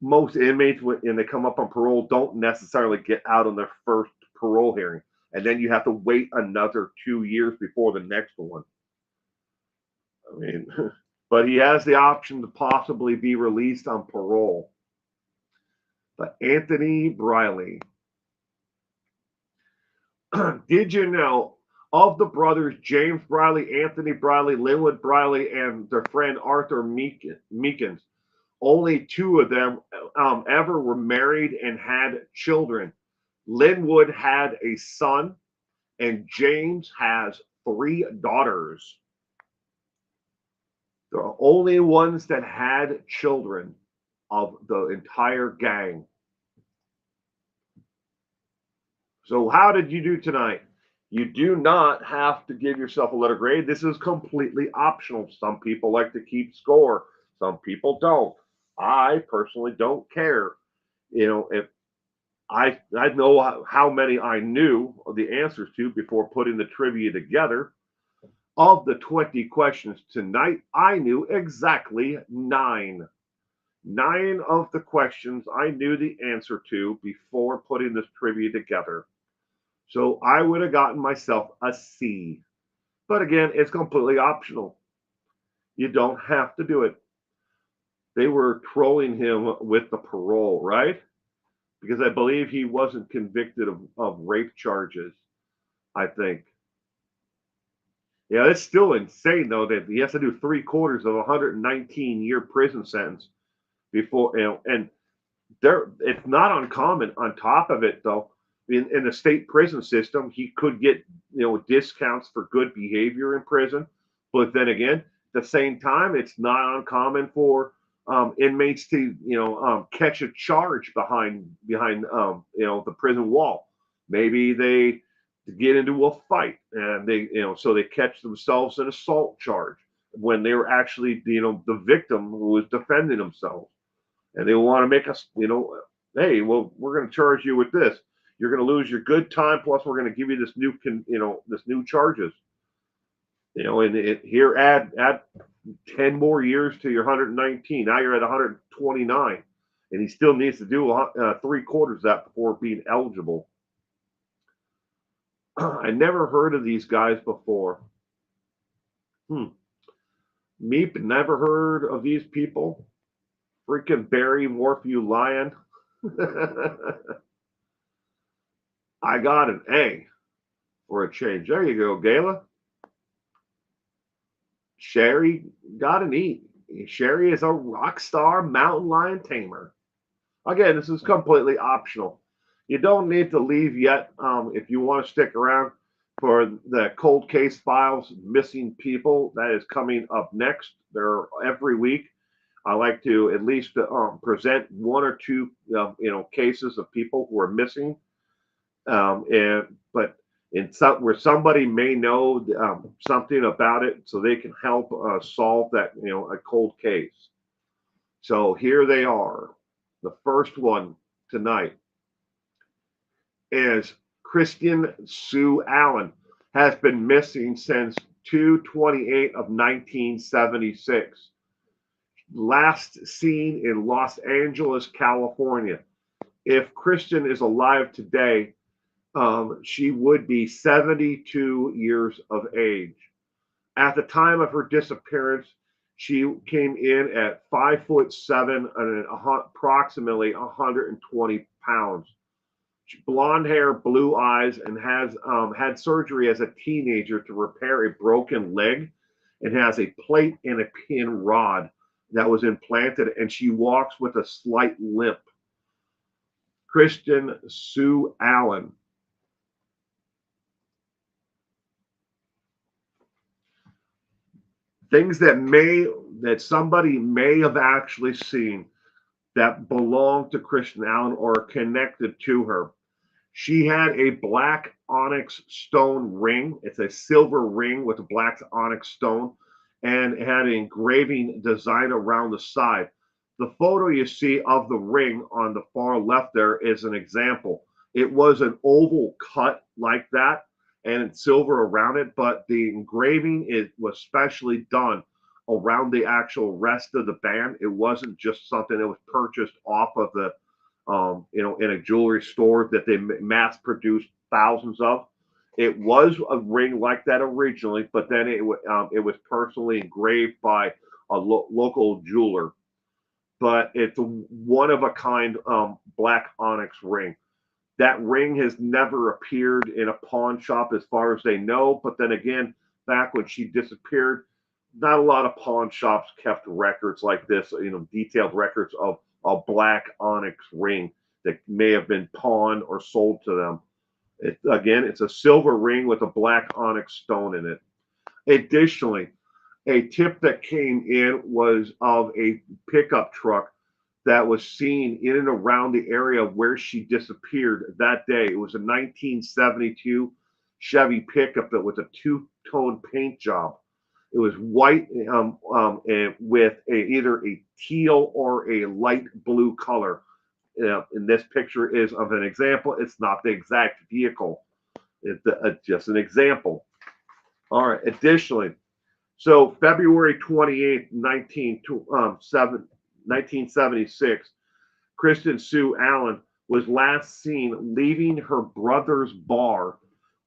S1: Most inmates, when they come up on parole, don't necessarily get out on their first parole hearing, and then you have to wait another 2 years before the next one. I mean, but he has the option to possibly be released on parole. But Anthony Briley, did you know of the brothers James Briley, Anthony Briley, Linwood Briley, and their friend Arthur Meekins, only 2 of them ever were married and had children? Linwood had a son, and James has 3 daughters. The only ones that had children of the entire gang. So how did you do tonight? You do not have to give yourself a letter grade. This is completely optional. Some people like to keep score. Some people don't. I personally don't care. If I know how many I knew the answers to before putting the trivia together. Of the 20 questions tonight, I knew exactly 9. 9 of the questions I knew the answer to before putting this trivia together. So I would have gotten myself a C. But again, it's completely optional. You don't have to do it. They were trolling him with the parole, right? Because I believe he wasn't convicted of rape charges, I think. Yeah, it's still insane, though, that he has to do 3/4 of a 119-year prison sentence before, and it's not uncommon. On top of it, though, in the state prison system, he could get discounts for good behavior in prison. But then again, at the same time, it's not uncommon for inmates to catch a charge behind the prison wall. Maybe they get into a fight and so they catch themselves an assault charge when they were actually the victim who was defending themselves, and they want to make us hey, well, we're going to charge you with this. You're going to lose your good time, plus we're going to give you this new charges. And here add 10 more years to your 119. Now you're at 129, and he still needs to do 3/4 of that before being eligible. I never heard of these guys before. Meep, never heard of these people. Freaking Barry Morphew Lion. I got an A for a change. There you go, Gayla. Sherry got an E. Sherry is a rock star mountain lion tamer. Again, this is completely optional. You don't need to leave yet if you want to stick around for the cold case files, missing people. That is coming up next. They're every week. I like to at least present 1 or 2 cases of people who are missing, but where somebody may know something about it, so they can help solve that a cold case. So here they are. The first one tonight is Christian Sue Allen, has been missing since 2/28 of 1976. Last seen in Los Angeles, California. If Christian is alive today, she would be 72 years of age. At the time of her disappearance, she came in at 5'7" and approximately 120 pounds. Blonde hair, blue eyes, and has had surgery as a teenager to repair a broken leg, and has a plate and a pin rod that was implanted, and she walks with a slight limp. Christian Sue Allen. Things that somebody may have actually seen that belong to Christian Allen or are connected to her. She had a black onyx stone ring. It's a silver ring with a black onyx stone, and it had an engraving design around the side. The photo you see of the ring on the far left there is an example. It was an oval cut like that, and it's silver around it, but the engraving was specially done around the actual rest of the band. It wasn't just something that was purchased off of the in a jewelry store that they mass produced thousands of. It was a ring like that originally, but then it was personally engraved by a local jeweler. But it's a one of a kind black onyx ring. That ring has never appeared in a pawn shop as far as they know. But then again, back when she disappeared, not a lot of pawn shops kept records like this, detailed records of a black onyx ring that may have been pawned or sold to them. Again, it's a silver ring with a black onyx stone in it. Additionally, a tip that came in was of a pickup truck that was seen in and around the area where she disappeared that day. It was a 1972 Chevy pickup that was a two-tone paint job. It was white with either a teal or a light blue color. And this picture is of an example. It's not the exact vehicle. It's just an example. All right. Additionally, so February 28th, 1976, Kristen Sue Allen was last seen leaving her brother's bar,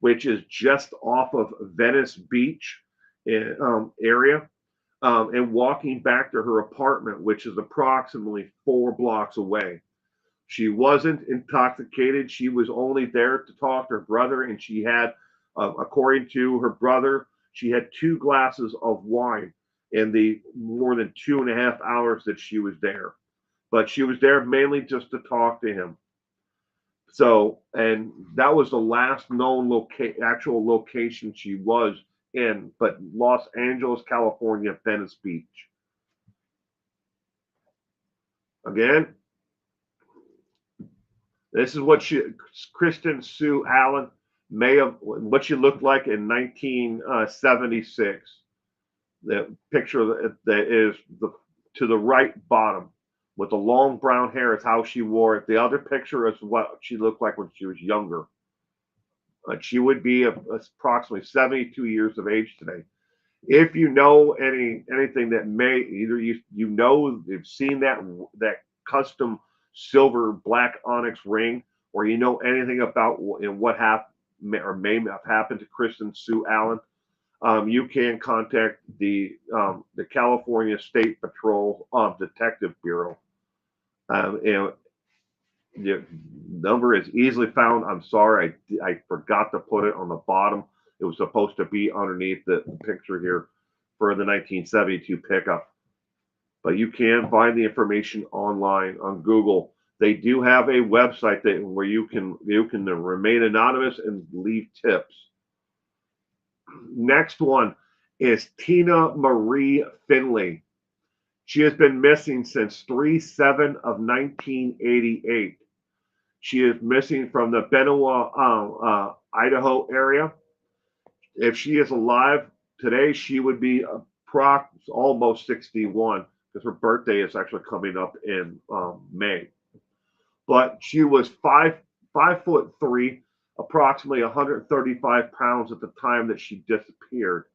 S1: which is just off of Venice Beach area, and walking back to her apartment, which is approximately 4 blocks away. She wasn't intoxicated. She was only there to talk to her brother, and she had, according to her brother, she had 2 glasses of wine in the more than 2.5 hours that she was there. But she was there mainly just to talk to him. So, and that was the last known actual location she was in, but Los Angeles, California, Venice Beach. Again, this is what Kristen Sue Allen may have, what she looked like in 1976. The picture that is to the right bottom with the long brown hair is how she wore it. The other picture is what she looked like when she was younger. She would be approximately 72 years of age today. If you know anything that may either you've seen that custom silver black onyx ring, or you know anything about what happened or may have happened to Kristen Sue Allen, you can contact the California State Patrol Detective Bureau. And the number is easily found. I'm sorry, I forgot to put it on the bottom. It was supposed to be underneath the picture here for the 1972 pickup. But you can find the information online on Google. They do have a website where you can remain anonymous and leave tips. Next one is Tina Marie Finley. She has been missing since 3/7 of 1988. She is missing from the Benoit, Idaho area. If she is alive today, she would be almost 61 because her birthday is actually coming up in May. But she was 5'3", approximately 135 pounds at the time that she disappeared.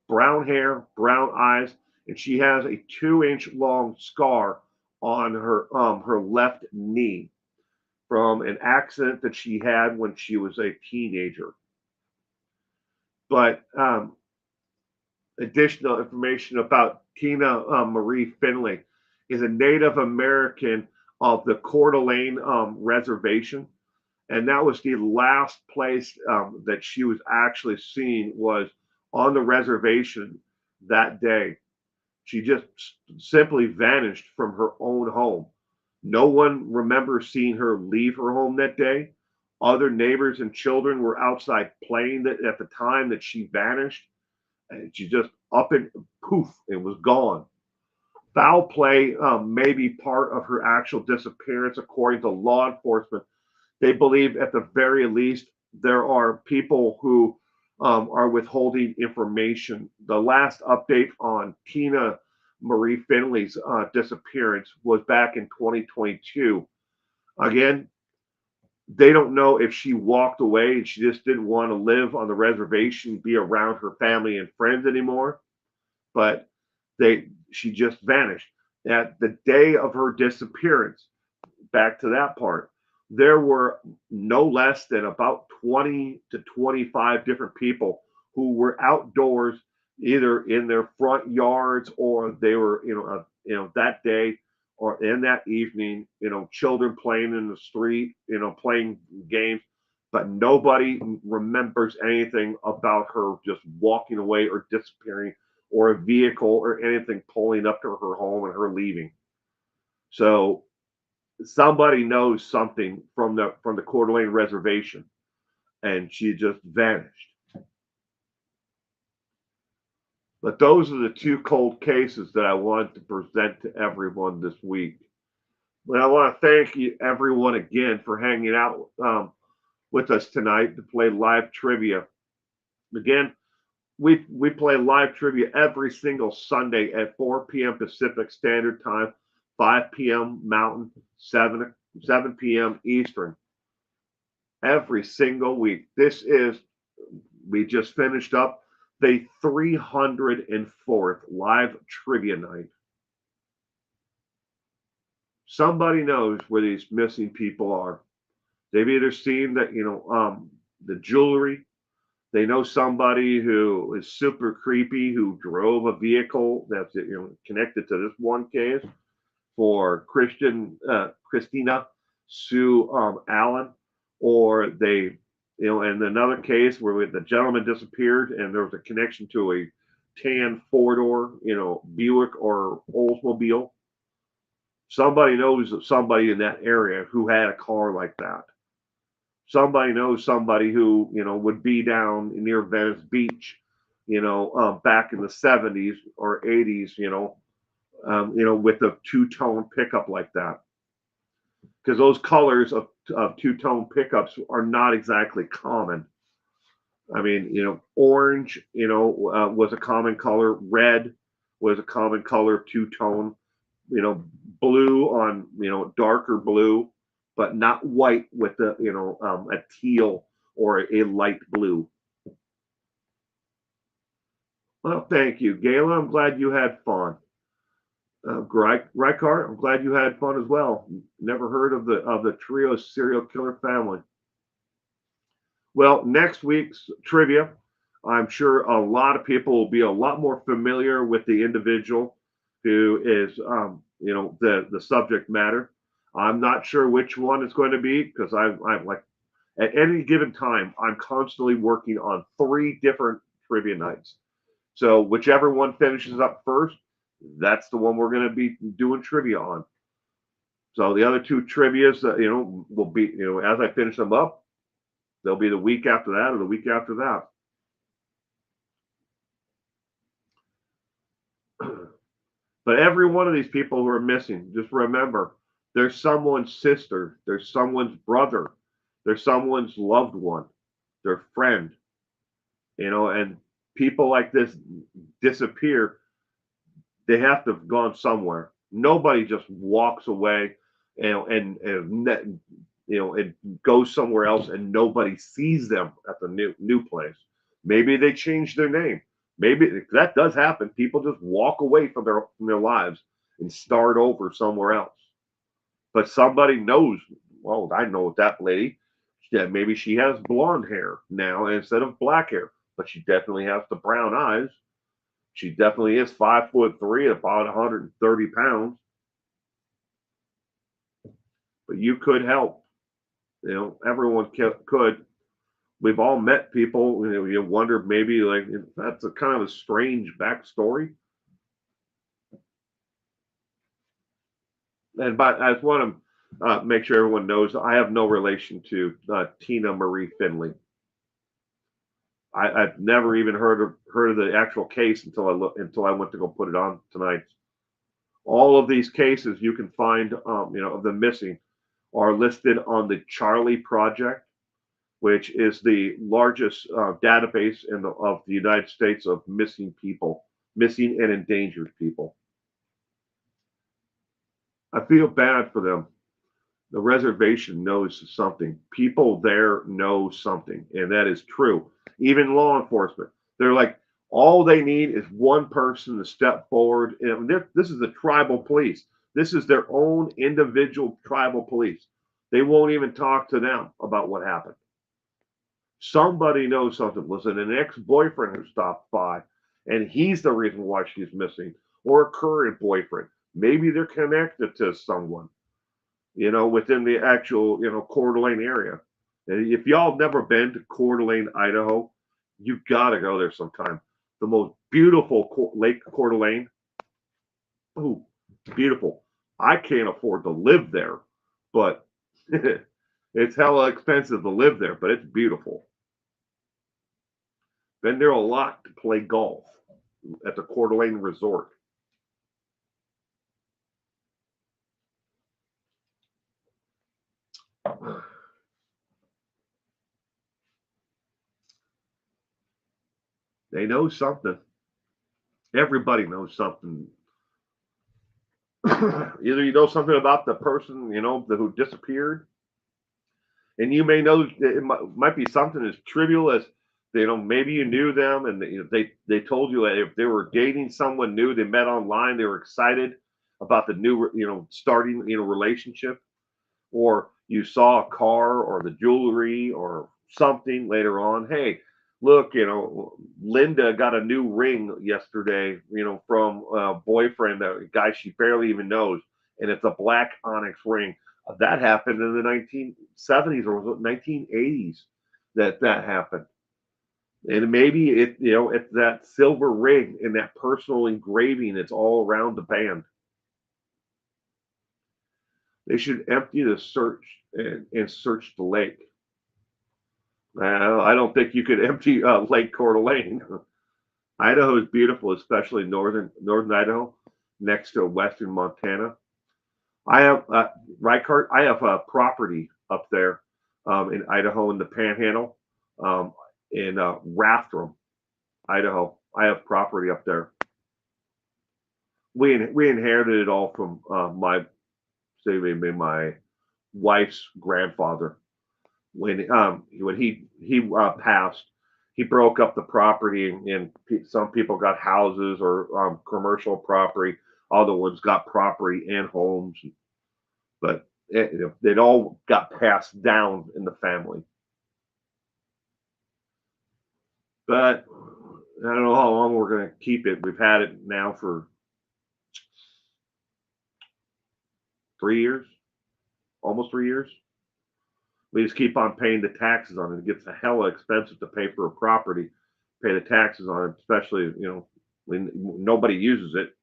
S1: Brown hair, brown eyes, and she has a 2-inch long scar on her left knee from an accident that she had when she was a teenager. But additional information about Tina Marie Finley is a Native American of the Coeur d'Alene Reservation. And that was the last place that she was actually seen, was on the reservation that day. She just simply vanished from her own home. No one remembers seeing her leave her home that day. Other neighbors and children were outside playing at the time that she vanished. And she just up and poof, it was gone. Foul play may be part of her actual disappearance, according to law enforcement.
S2: They believe at the very least there are people who are withholding information. The last update on Tina Marie Finley's disappearance was back in 2022. Again, they don't know if she walked away and she just didn't want to live on the reservation, be around her family and friends anymore, but she just vanished. At the day of her disappearance, back to that part, there were no less than about 20 to 25 different people who were outdoors, either in their front yards or they were, that day or in that evening, children playing in the street, playing games, but nobody remembers anything about her just walking away or disappearing or a vehicle or anything pulling up to her home and her leaving. So somebody knows something from the Coeur d'Alene reservation, and she just vanished. But those are the two cold cases that I wanted to present to everyone this week. But I want to thank you, everyone, again for hanging out with us tonight to play live trivia. Again, we play live trivia every single Sunday at 4 p.m. Pacific Standard Time, 5 p.m. Mountain, 7 p.m. Eastern. Every single week. We just finished up the 304th live trivia night. Somebody knows where these missing people are. They've either seen that, the jewelry. They know somebody who is super creepy who drove a vehicle that's connected to this one case for Christina Sue Allen, or they, in another case where the gentleman disappeared and there was a connection to a tan four-door, Buick or Oldsmobile. Somebody knows somebody in that area who had a car like that. Somebody knows somebody who would be down near Venice Beach, back in the 70s or 80s, with a two-tone pickup like that. Because those colors of two-tone pickups are not exactly common. I mean, orange, was a common color. Red was a common color, two-tone. Blue on, darker blue, but not white with a teal or a light blue. Well, thank you, Gayla. I'm glad you had fun. Rykart, I'm glad you had fun as well. Never heard of the trio serial killer family. Well, next week's trivia, I'm sure a lot of people will be a lot more familiar with the individual who is, the subject matter. I'm not sure which one it's going to be because I'm like, at any given time, I'm constantly working on 3 different trivia nights. So whichever one finishes up first, that's the one we're going to be doing trivia on. So the other 2 trivias, will be, as I finish them up, they'll be the week after that or the week after that. But every one of these people who are missing, just remember, there's someone's sister, there's someone's brother, there's someone's loved one, their friend, and people like this disappear. They have to have gone somewhere. Nobody just walks away, and goes somewhere else, and nobody sees them at the new place. Maybe they changed their name. Maybe that does happen. People just walk away from their lives and start over somewhere else. But somebody knows. Well, I know that lady. Yeah, maybe she has blonde hair now instead of black hair, but she definitely has the brown eyes. She definitely is 5'3", about 130 pounds. But you could help. Everyone could. We've all met people. You wonder maybe like that's a kind of a strange backstory. But I just want to make sure everyone knows I have no relation to Tina Marie Finley. I've never even heard of the actual case until I went to go put it on tonight. All of these cases you can find, of the missing are listed on the Charlie Project, which is the largest database of the United States of missing people, missing and endangered people. I feel bad for them. The reservation knows something. People there know something, and that is true. Even law enforcement, they're like, all they need is one person to step forward. And this is the tribal police. This is their own individual tribal police. They won't even talk to them about what happened. Somebody knows something. Was it an ex-boyfriend who stopped by, and he's the reason why she's missing, or a current boyfriend? Maybe they're connected to someone, within the actual, Coeur d'Alene area. And if y'all have never been to Coeur d'Alene, Idaho, you got to go there sometime. The most beautiful Lake Coeur d'Alene. Ooh, beautiful. I can't afford to live there, but it's hella expensive to live there, but it's beautiful. Been there a lot to play golf at the Coeur d'Alene Resort. They know something. Everybody knows something. Either you know something about the person, who disappeared, and you may know it might be something as trivial as, maybe you knew them, and they told you if they were dating someone new, they met online, they were excited about the new, starting, relationship, or you saw a car or the jewelry or something later on. Hey, look, Linda got a new ring yesterday, from a boyfriend, a guy she barely even knows, and it's a black onyx ring. That happened in the 1970s or was it 1980s that happened. And maybe it's that silver ring and that personal engraving that's all around the band. They should empty the search and search the lake. I don't think you could empty Lake Coeur d'Alene. Idaho is beautiful, especially northern Idaho, next to western Montana. I have Reichart. I have a property up there in Idaho in the Panhandle, in Rathdrum, Idaho. I have property up there. We inherited it all from my wife's grandfather. When he passed, he broke up the property, and some people got houses or commercial property. Other ones got property and homes, but it all got passed down in the family. But I don't know how long we're going to keep it. We've had it now for 3 years, almost 3 years. We just keep on paying the taxes on it. It gets hella expensive to pay for a property, pay the taxes on it, especially, when nobody uses it.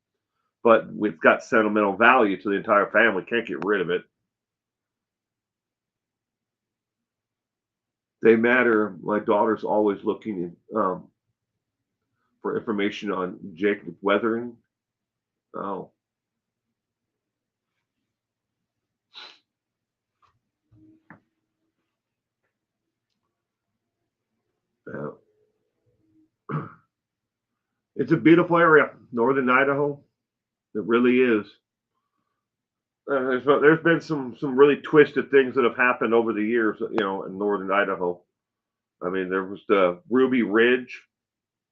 S2: But we've got sentimental value to the entire family. Can't get rid of it. They matter. My daughter's always looking for information on Jacob Weathering. Oh. It's a beautiful area, northern Idaho. It really is. There's been some really twisted things that have happened over the years, in northern Idaho. I mean, there was the Ruby Ridge,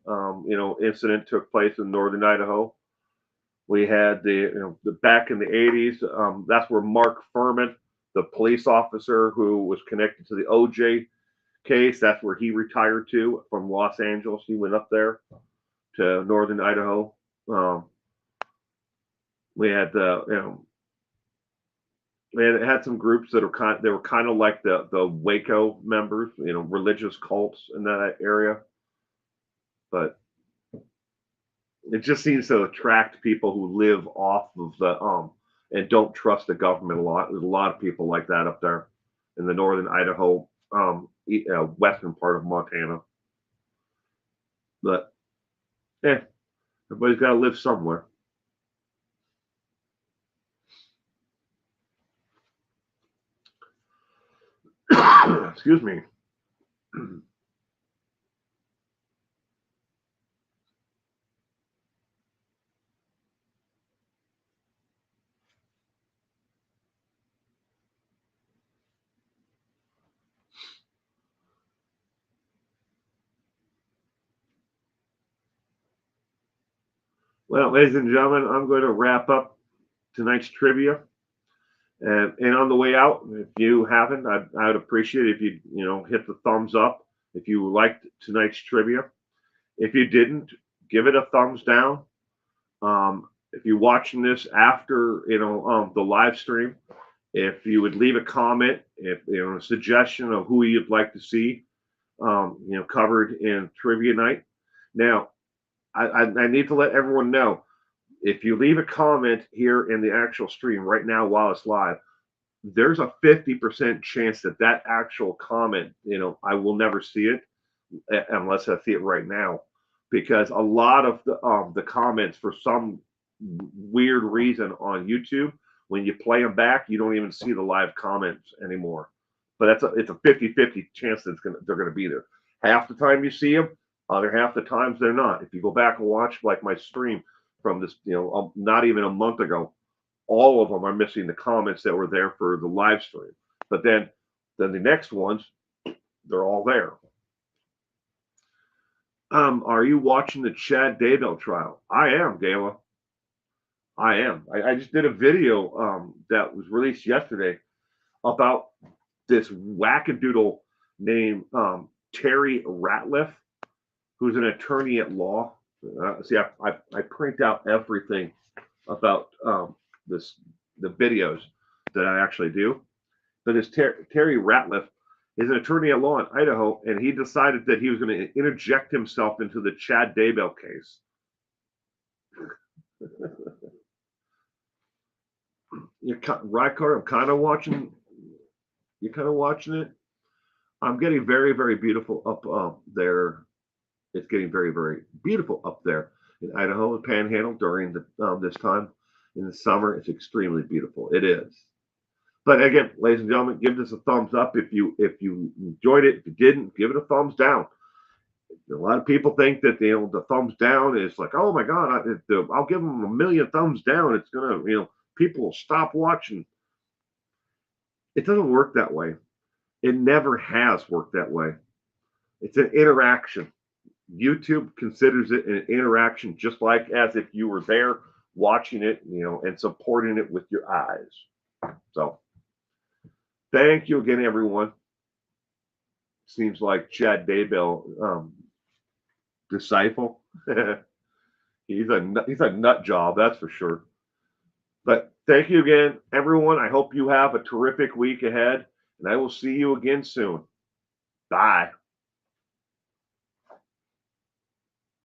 S2: incident took place in northern Idaho. We had the back in the 80s. That's where Mark Furman, the police officer who was connected to the OJ case, that's where he retired to from Los Angeles. He went up there to northern Idaho. We had we had some groups that were kind of like the Waco members, religious cults in that area, but it just seems to attract people who live off of the and don't trust the government a lot. There's a lot of people like that up there in the northern Idaho, western part of Montana. But everybody's got to live somewhere. Excuse me. Well, ladies and gentlemen, I'm going to wrap up tonight's trivia. And on the way out, if you haven't, I'd appreciate it if you hit the thumbs up if you liked tonight's trivia. If you didn't, give it a thumbs down. If you're watching this after the live stream, if you would leave a comment, if a suggestion of who you'd like to see covered in trivia night. Now, I need to let everyone know, if you leave a comment here in the actual stream right now while it's live, there's a 50% chance that actual comment, I will never see it unless I see it right now, because a lot of the comments, for some weird reason on YouTube, when you play them back, you don't even see the live comments anymore. But it's a 50-50 chance that they're gonna be there. Half the time you see them, other half the times they're not. If you go back and watch like my stream from this, not even a month ago, all of them are missing the comments that were there for the live stream. But then the next ones, they're all there. Are you watching the Chad Daybell trial? I am, Gayla. I am. I just did a video that was released yesterday about this wackadoodle named Terry Ratliff, who's an attorney at law. See, I print out everything about the videos that I actually do. But this Terry Ratliff is an attorney at law in Idaho, and he decided that he was going to interject himself into the Chad Daybell case. Rycar, I'm kind of watching. You're kind of watching it. I'm getting very, very beautiful up there. It's getting very, very beautiful up there in Idaho, the Panhandle during this time in the summer. It's extremely beautiful. It is. But again, ladies and gentlemen, give this a thumbs up if you enjoyed it. If you didn't, give it a thumbs down. A lot of people think that the thumbs down is like, oh my God, I'll give them 1,000,000 thumbs down. It's gonna people will stop watching. It doesn't work that way. It never has worked that way. It's an interaction. YouTube considers it an interaction, just like as if you were there watching it, and supporting it with your eyes. So, thank you again, everyone. Seems like Chad Daybell, disciple. he's a nut job, that's for sure. But thank you again, everyone. I hope you have a terrific week ahead, and I will see you again soon. Bye.